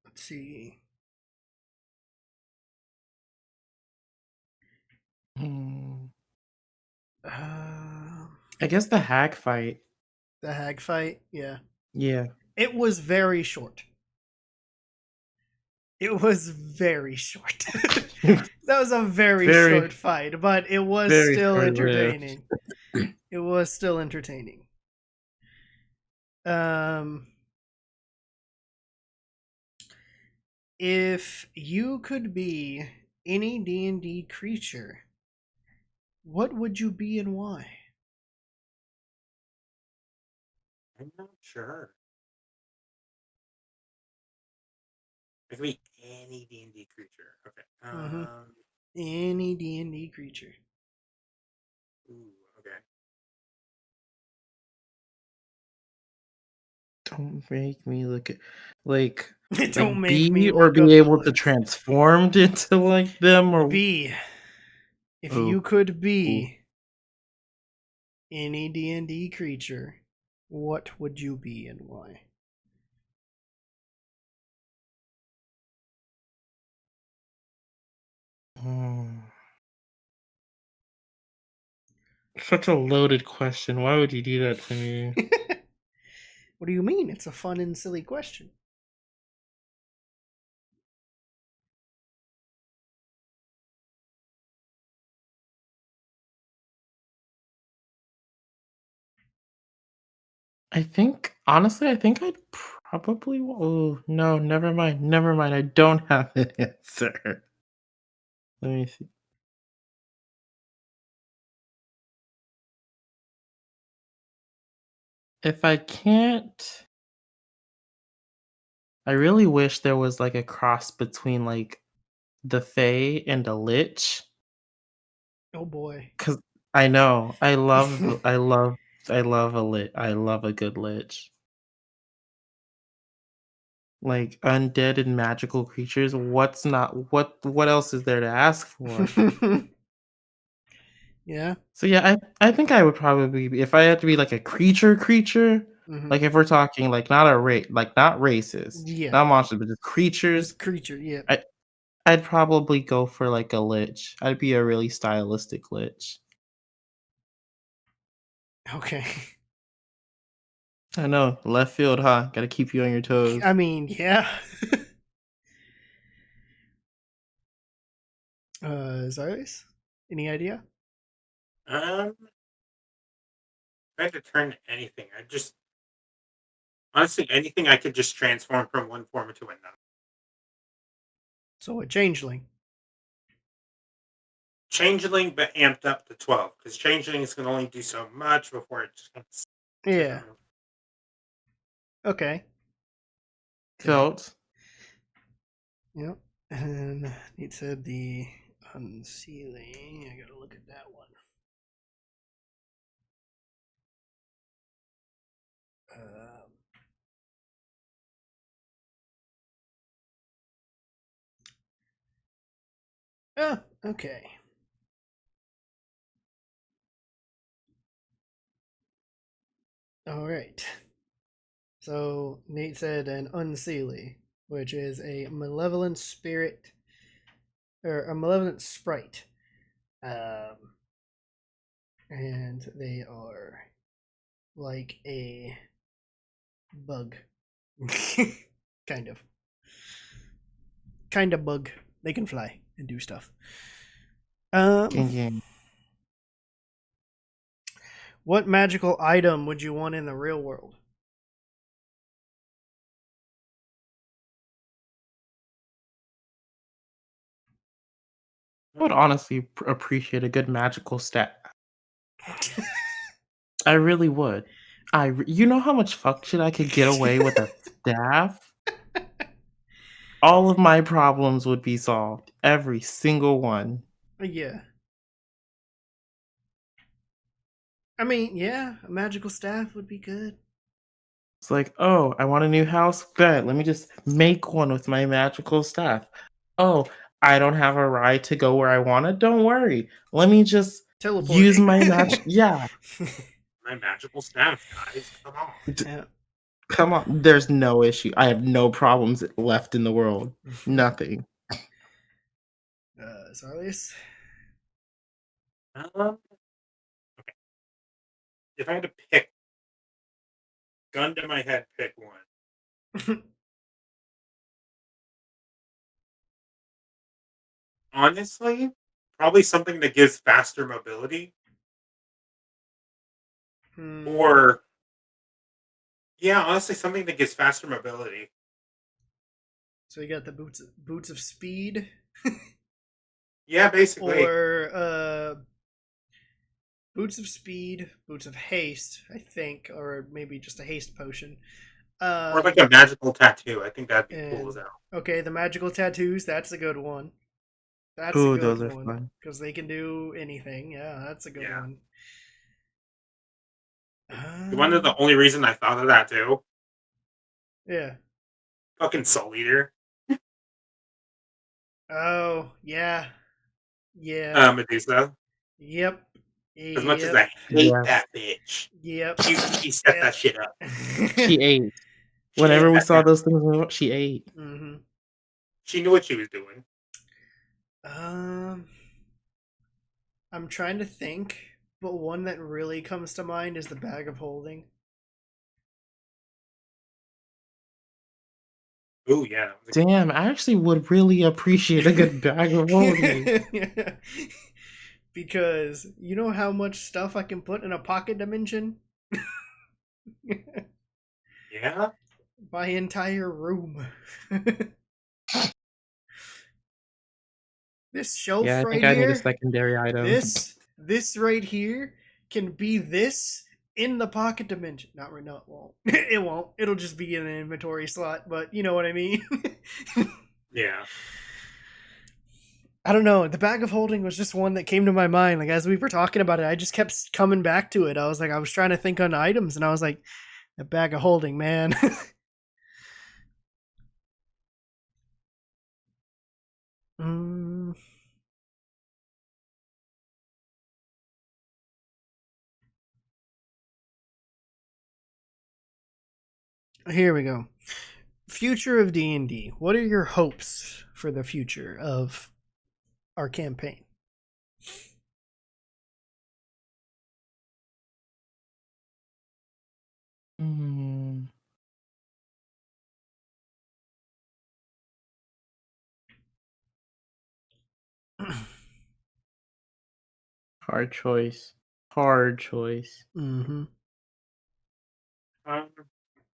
Let's see. I guess the hag fight. The hag fight, yeah. Yeah. It was very short. It was very short. That was a very short fight, but it was still entertaining. It was still entertaining. If you could be any D&D creature, what would you be and why? I'm not sure. It could be any D&D creature. Okay. Any D&D creature. Ooh, okay. Don't make me look at Don't make be me or look be able to transform into them or be. If you could be any D&D creature, what would you be and why? Such a loaded question. Why would you do that to me? What do you mean? It's a fun and silly question. Honestly, I think I'd probably. Oh, no, never mind. I don't have an answer. Let me see. If I can't. I really wish there was a cross between the Fae and a Lich. Oh boy. Because I know. I love I love a good lich. Like undead and magical creatures. What else is there to ask for? Yeah. So yeah, I think I would probably be if I had to be like a creature, Mhm. like if we're talking like not a race, like not races, Yeah. not monsters, but just creatures. Just creature. Yeah. I'd probably go for like a lich. I'd be a really stylistic lich. Okay. I know, left field, huh? Gotta keep you on your toes. I mean, yeah. Zarlius? Any idea? If I had to turn anything, I just honestly anything I could just transform from one form to another. So a changeling. Changeling, but amped up to 12, because changelings can only do so much before it just comes. Yeah. Okay. Felt. Yep. And it said the unsealing. I gotta look at that one. Oh, okay. All right. So Nate said an unseelie, which is a malevolent spirit or a malevolent sprite. And they are like a bug. kind of. Kind of bug. They can fly and do stuff. Gang. What magical item would you want in the real world? I would honestly appreciate a good magical stat. I really would. You know how much fuck shit I could get away with a staff? All of my problems would be solved. Every single one. Yeah. I mean, yeah, a magical staff would be good. It's like, oh, I want a new house? Good. Let me just make one with my magical staff. Oh, I don't have a ride to go where I want it? Don't worry. Let me just Teleport. use my magic. Yeah. My magical staff, guys. Come on. Yeah. Come on. There's no issue. I have no problems left in the world. Nothing. Zarlius? Okay. If I had to pick, gun to my head, pick one. Honestly, probably something that gives faster mobility. Or, yeah, honestly, something that gives faster mobility. So you got the boots of speed. Yeah, basically. Or boots of speed, boots of haste, I think, or maybe just a haste potion. Or like a magical tattoo. I think that'd be cool as hell. Okay, the magical tattoos, that's a good one. That's Ooh, a good those are one. fun. Because they can do anything. Yeah, that's a good one. One of the only reason I thought of that too. Yeah. Fucking Soul Eater. Oh, yeah. Yeah. Medusa. Yep. As much as I hate Yes. that bitch. Yep. She set that shit up. She ate. She Whenever ate we that saw down. those things, she ate. Mm-hmm. She knew what she was doing. I'm trying to think, but one that really comes to mind is the bag of holding. Ooh, yeah. Damn, I actually would really appreciate a good bag of holding. Because you know how much stuff I can put in a pocket dimension? Yeah? My entire room. This shelf Yeah, I right think I need a here, secondary item. this right here can be this in the pocket dimension. Not right now, it won't. It won't. It'll just be in an inventory slot, but you know what I mean. Yeah. I don't know. The bag of holding was just one that came to my mind. Like as we were talking about it, I just kept coming back to it. I was trying to think on items, and I was like, the bag of holding, man. mm, here we go. Future of D&D. What are your hopes for the future of our campaign? Hmm. Hard choice. Hard choice. Mm-hmm.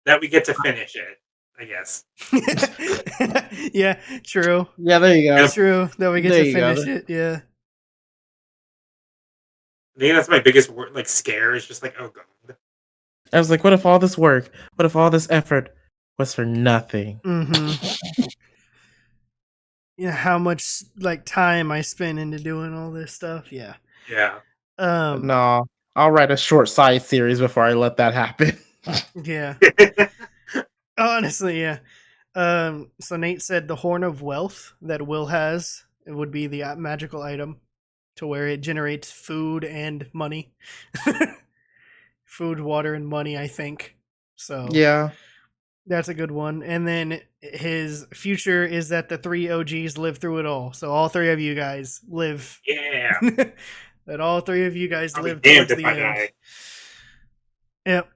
That we get to finish it, I guess. Yeah, true. Yeah, there you go. Yep. True that we get There to you go. finish it. Yeah. I think that's my biggest scare is just like, oh god. I was like, what if all this work, what if all this effort was for nothing? Mm-hmm. Yeah, how much like time I spend into doing all this stuff. Yeah. Yeah. No, I'll write a short side series before I let that happen. Yeah. Honestly, yeah. So Nate said the Horn of Wealth that Will has, it would be the magical item to where it generates food and money. Food, water, and money, I think. So Yeah. that's a good one. And then his future is that the three OGs live through it all. So all three of you guys live. Yeah. That all three of you guys I'll be live damned towards if the I end. die. Yep.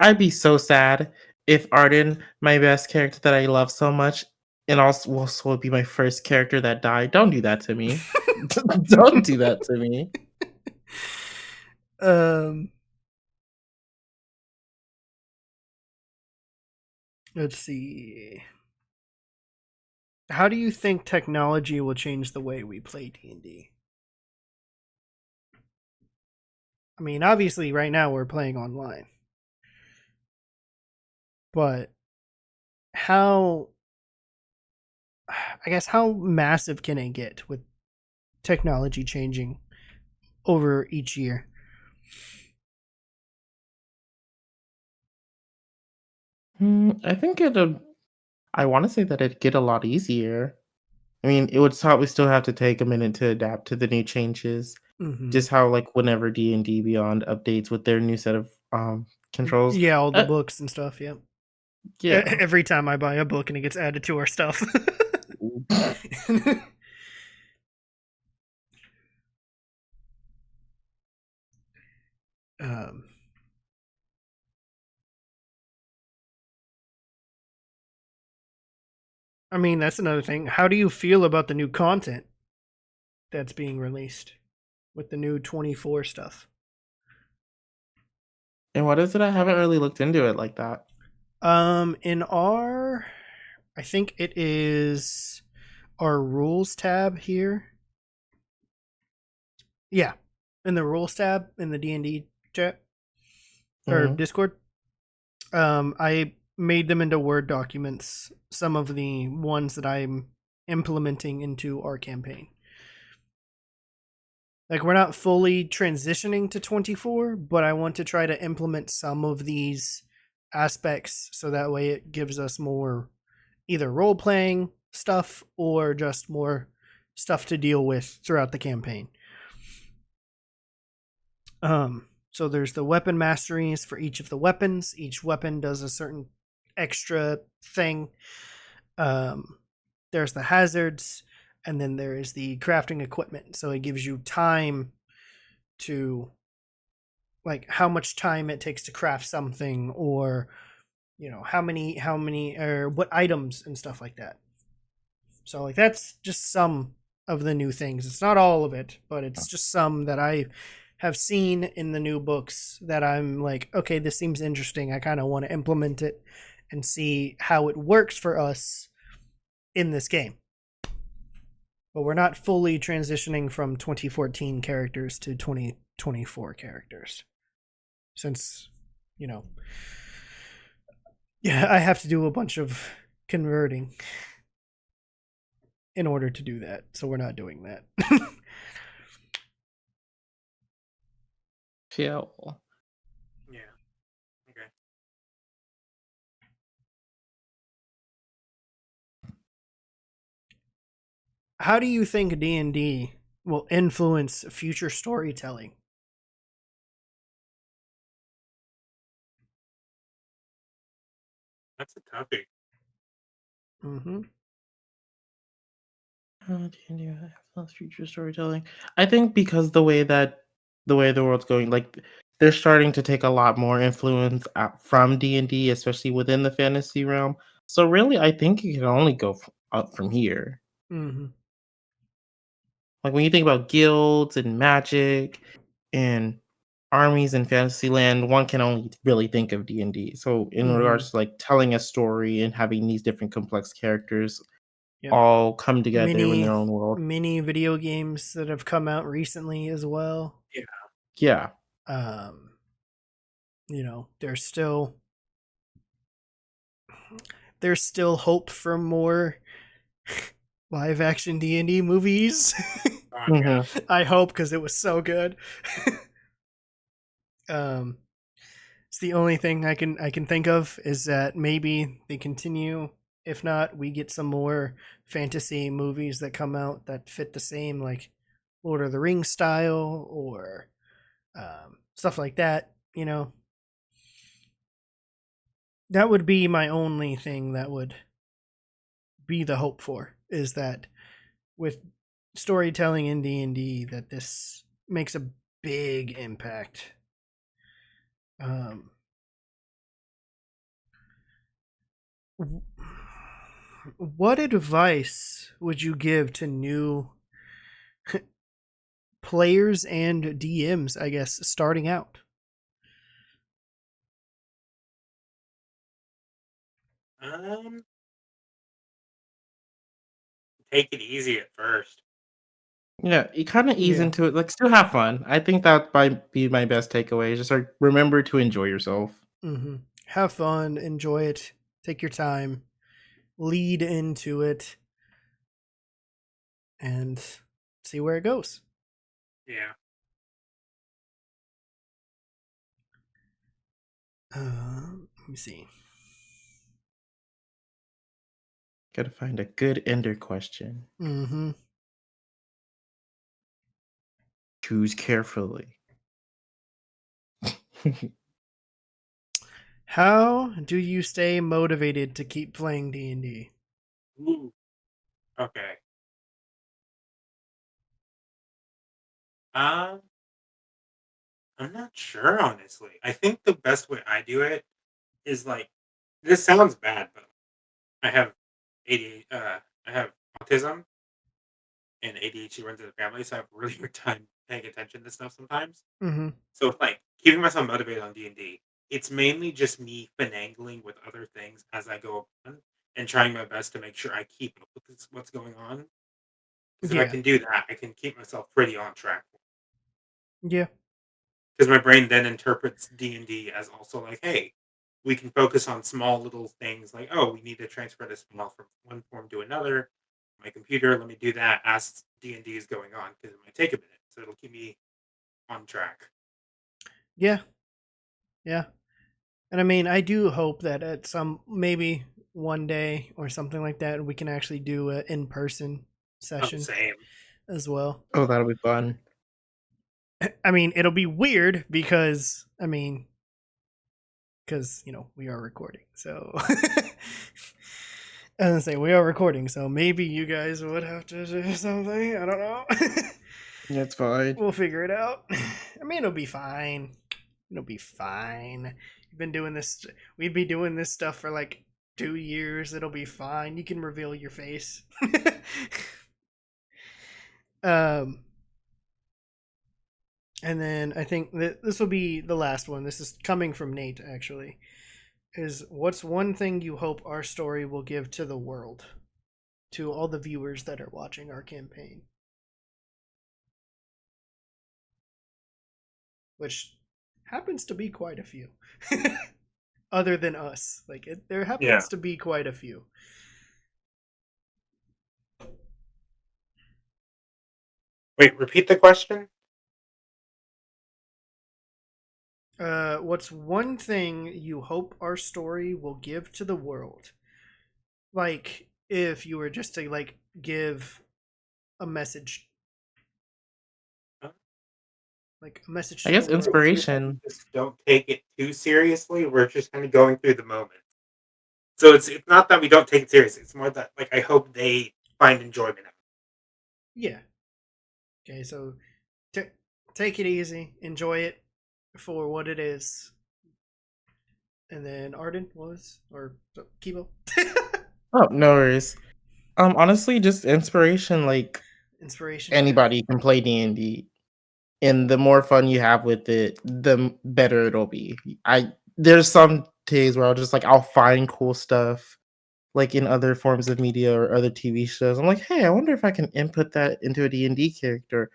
I'd be so sad if Arden, my best character that I love so much, and also would be my first character that died. Don't do that to me. Don't do that to me. Let's see. How do you think technology will change the way we play D&D? I mean, obviously right now we're playing online. But how how massive can it get with technology changing over each year? I think I want to say that it'd get a lot easier. I mean, it would probably still have to take a minute to adapt to the new changes. Mm-hmm. Just how like whenever D&D Beyond updates with their new set of controls. Yeah, all the books and stuff. Yeah. Yeah. Every time I buy a book and it gets added to our stuff. um, I mean, that's another thing. How do you feel about the new content that's being released with the new 24 stuff? And what is it? I haven't really looked into it like that. In our, I think it is our rules tab here. Yeah, in the rules tab in the D&D chat or Discord. I made them into Word documents. Some of the ones that I'm implementing into our campaign. Like we're not fully transitioning to 24, but I want to try to implement some of these aspects so that way it gives us more either role playing stuff or just more stuff to deal with throughout the campaign. So there's the weapon masteries for each of the weapons. Each weapon does a certain extra thing. There's the hazards, and then there is the crafting equipment. So it gives you time to, like, how much time it takes to craft something, or how many or what items and stuff like that. So like that's just some of the new things. It's not all of it, but it's just some that I have seen in the new books that I'm like, okay, this seems interesting. I kind of want to implement it and see how it works for us in this game. But we're not fully transitioning from 2014 characters to 2024 characters. Since, yeah, I have to do a bunch of converting. in order to do that. So we're not doing that. Yeah. Yeah. Okay. How do you think D&D will influence future storytelling? That's a toughie. Mm-hmm. D&D influence future storytelling. I think because the way the world's going, like they're starting to take a lot more influence from D&D, especially within the fantasy realm. So really, I think it can only go up from here. Mm-hmm. Like when you think about guilds and magic and armies in Fantasyland, one can only really think of D&D. So in regards to like telling a story and having these different complex characters Yep. all come together in Many their own world. many video games that have come out recently as well. Yeah. There's still hope for more live action D&D movies. Yeah. I hope, because it was so good. It's the only thing I can think of is that maybe they continue. If not, we get some more fantasy movies that come out that fit the same, like Lord of the Rings style, or stuff like that. That would be my only thing that would be the hope for, is that with storytelling in D&D, that this makes a big impact. What advice would you give to new players and DMs, I guess, starting out? Take it easy at first. Yeah, you kind of ease Yeah. into it. Like, still have fun. I think that might be my best takeaway. Just like remember to enjoy yourself. Mm-hmm. Have fun, enjoy it, take your time, lead into it, and see where it goes. Yeah. Let me see. Gotta find a good ender question. Mm-hmm. Choose carefully. How do you stay motivated to keep playing D&D? Ooh. Okay. Um, I'm not sure, honestly. I think the best way I do it is like, this sounds bad, but I have ADHD, I have autism, and ADHD runs in the family, so I have a really hard time paying attention to stuff sometimes. Mm-hmm. So it's like keeping myself motivated on D&D. It's mainly just me finagling with other things as I go on and trying my best to make sure I keep up with what's going on. Because if I Yeah. can do that, I can keep myself pretty on track. Yeah. Because my brain then interprets D&D as also like, hey, we can focus on small little things like, oh, we need to transfer this file from one form to another. My computer, let me do that as D&D is going on because it might take a minute, so it'll keep me on track. Yeah. Yeah. And I mean, I do hope that at maybe one day or something like that, we can actually do an in-person Oh, session same. as well. Oh, that'll be fun. I mean, it'll be weird because we are recording. So I was gonna say we are recording, so maybe you guys would have to do something. I don't know. That's fine. We'll figure it out. I mean, it'll be fine. It'll be fine. We'd be doing this stuff for like 2 years. It'll be fine. You can reveal your face. um, and then I think that this will be the last one. This is coming from Nate, actually. Is what's one thing you hope our story will give to the world, to all the viewers that are watching our campaign? Which happens to be quite a few. Other than us. There happens to be quite a few. Wait, repeat the question. What's one thing you hope our story will give to the world? Like, if you were just to like give a message, like a message I to the guess world. inspiration. Just don't take it too seriously. We're just kind of going through the moment. So it's not that we don't take it seriously. It's more that like I hope they find enjoyment out of Yeah. Okay, so take it easy, enjoy it for what it is, and then Arden was or Keebo. Oh, no worries. Honestly, just inspiration. Like Inspiration. anybody can play D&D, and the more fun you have with it, the better it'll be. There's some days where I'll find cool stuff like in other forms of media or other TV shows. I'm like, hey, I wonder if I can input that into a D&D character.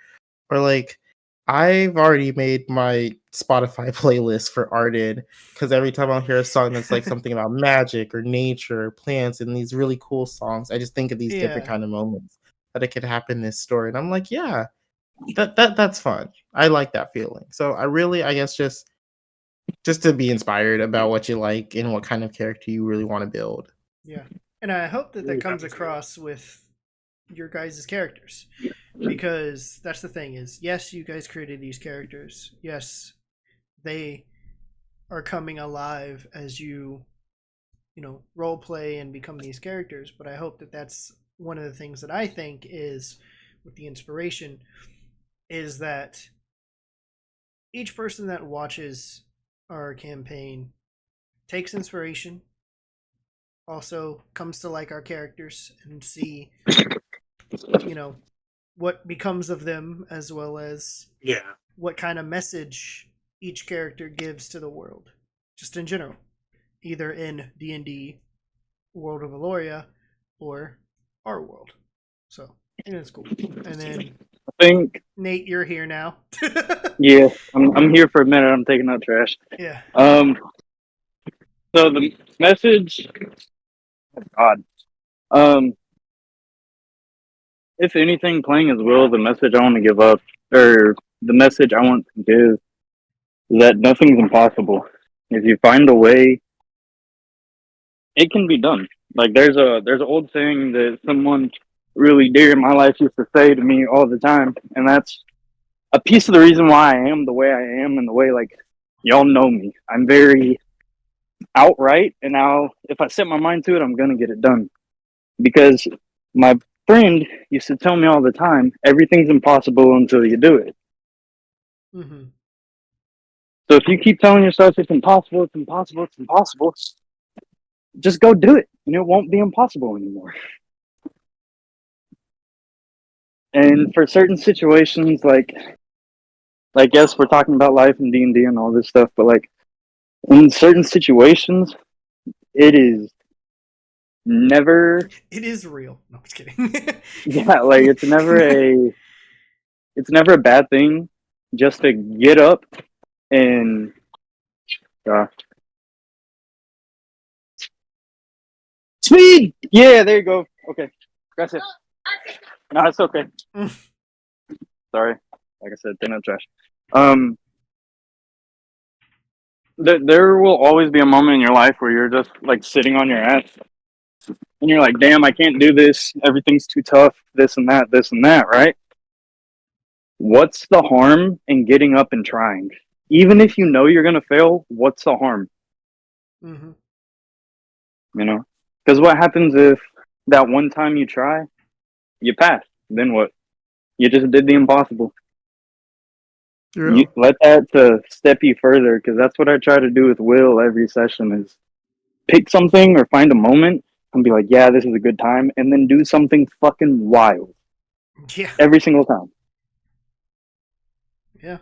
Or like I've already made my Spotify playlist for Arden because every time I'll hear a song that's like something about magic or nature or plants and these really cool songs, I just think of these different Yeah, kind of moments that it could happen in this story. And I'm like, yeah, that's fun. I like that feeling. So I guess just to be inspired about what you like and what kind of character you really want to build. yeah, and I hope that Ooh, that comes was good. across with your guys' characters, because that's the thing is, yes, you guys created these characters. Yes, they are coming alive as you role play and become these characters. But I hope that that's one of the things that I think is with the inspiration is that each person that watches our campaign takes inspiration, also comes to like our characters and see, you know, what becomes of them as well as Yeah. what kind of message each character gives to the world, just in general, either in D&D, World of Elloria, or our world. So I think that's cool. And then I think, Nate, you're here now. yeah, I'm here for a minute. I'm taking out trash. Yeah. So the message, God, if anything, playing as Will, the message I want to give up, or the message I want to give, is that nothing's impossible. If you find a way, it can be done. Like there's an old saying that someone really dear in my life used to say to me all the time, and that's a piece of the reason why I am the way I am and the way like y'all know me. I'm very outright, and now if I set my mind to it, I'm gonna get it done. Because my friend used to tell me all the time, everything's impossible until you do it. Mm-hmm. So if you keep telling yourself it's impossible, it's impossible, it's impossible, just go do it, and it won't be impossible anymore. And for certain situations, like yes, we're talking about life and D&D and all this stuff, but like in certain situations, it is never, It is real. No, I'm just kidding. yeah, like it's never a bad thing just to get up and uh, speed. Yeah, there you go. Okay, that's it. No, it's okay. Sorry, like I said, they're not trash. There will always be a moment in your life where you're just like sitting on your ass and you're like, damn, I can't do this. Everything's too tough. This and that, right? What's the harm in getting up and trying? Even if you know you're gonna fail, what's the harm? Mm-hmm. You know? Because what happens if that one time you try, you pass? Then what? You just did the impossible. You True. let that to step you further, because that's what I try to do with Will every session is pick something or find a moment and be like, yeah, this is a good time, and then do something fucking wild Yeah. every single time. Yeah.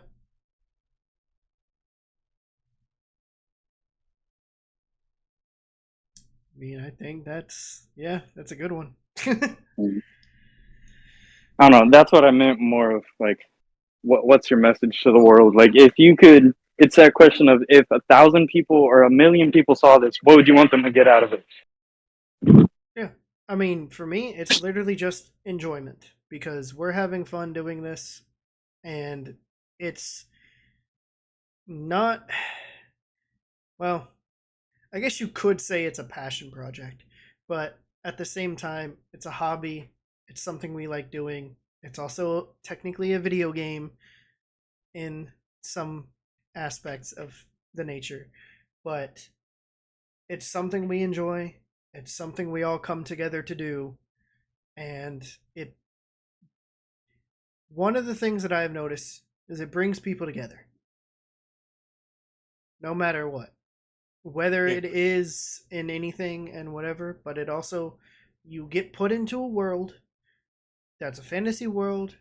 I mean, I think that's a good one. I don't know. That's what I meant more of like, what's your message to the world? Like, if you could, it's that question of if 1,000 people or 1,000,000 people saw this, what would you want them to get out of it? Yeah. I mean, for me, it's literally just enjoyment. because we're having fun doing this, and it's not, well, I guess you could say it's a passion project, but at the same time, it's a hobby. It's something we like doing. It's also technically a video game in some aspects of the nature, but it's something we enjoy. It's something we all come together to do, and it one of the things that I've noticed is it brings people together, no matter what, whether Yeah. it is in anything and whatever. But it also, you get put into a world that's a fantasy world.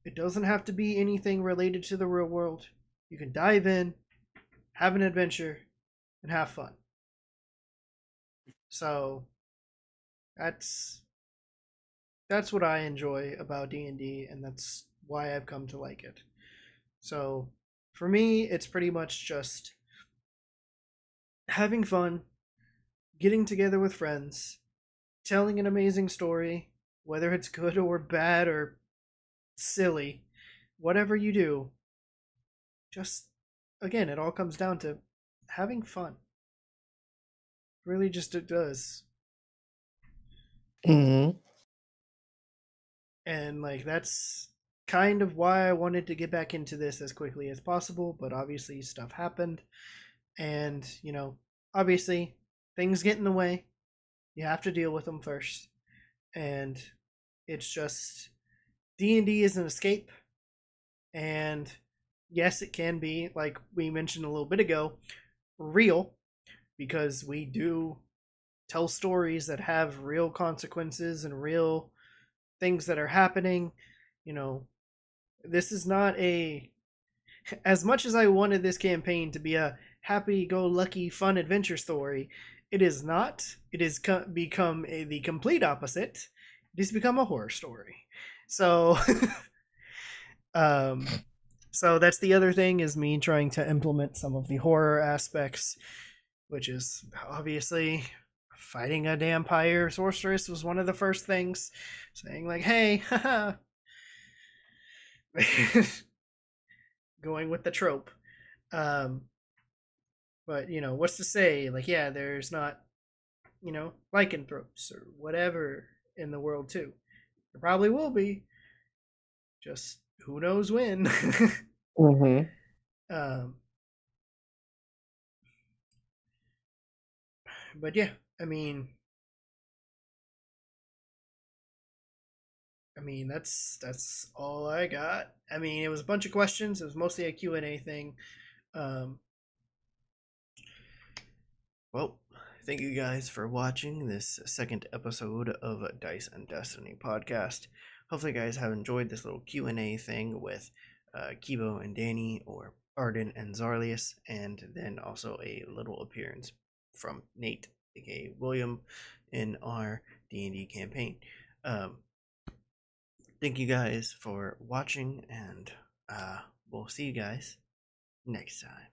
It doesn't have to be anything related to the real world. You can dive in, have an adventure, and have fun. So that's that's what I enjoy about D&D, and that's why I've come to like it. So for me, it's pretty much just having fun, getting together with friends, telling an amazing story, whether it's good or bad or silly, whatever you do, just again, it all comes down to having fun. Really, just it does. Mm-hmm. And like that's kind of why I wanted to get back into this as quickly as possible, but obviously stuff happened, and obviously things get in the way. You have to deal with them first, and it's just D&D is an escape, and yes, it can be, like we mentioned a little bit ago, real, because we do tell stories that have real consequences and real things that are happening. You know, this is not a, as much as I wanted this campaign to be a happy go lucky fun adventure story, it is not. It has become the complete opposite. It has become a horror story. So um so that's the other thing, is me trying to implement some of the horror aspects, which is obviously fighting a vampire sorceress was one of the first things, saying like, hey, haha, going with the trope. um but what's to say, like, yeah, there's not lycanthropes or whatever in the world too. There probably will be, just who knows when. Mm-hmm. um but yeah, I mean, that's all I got. I mean, it was a bunch of questions. It was mostly a Q&A thing. Um, well, thank you guys for watching this second episode of Dice and Destiny podcast. Hopefully, you guys have enjoyed this little Q&A thing with Keebo and Danny, or Arden and Zarlius, and then also a little appearance from Nate, aka William, in our D&D campaign. Thank you guys for watching, and we'll see you guys next time.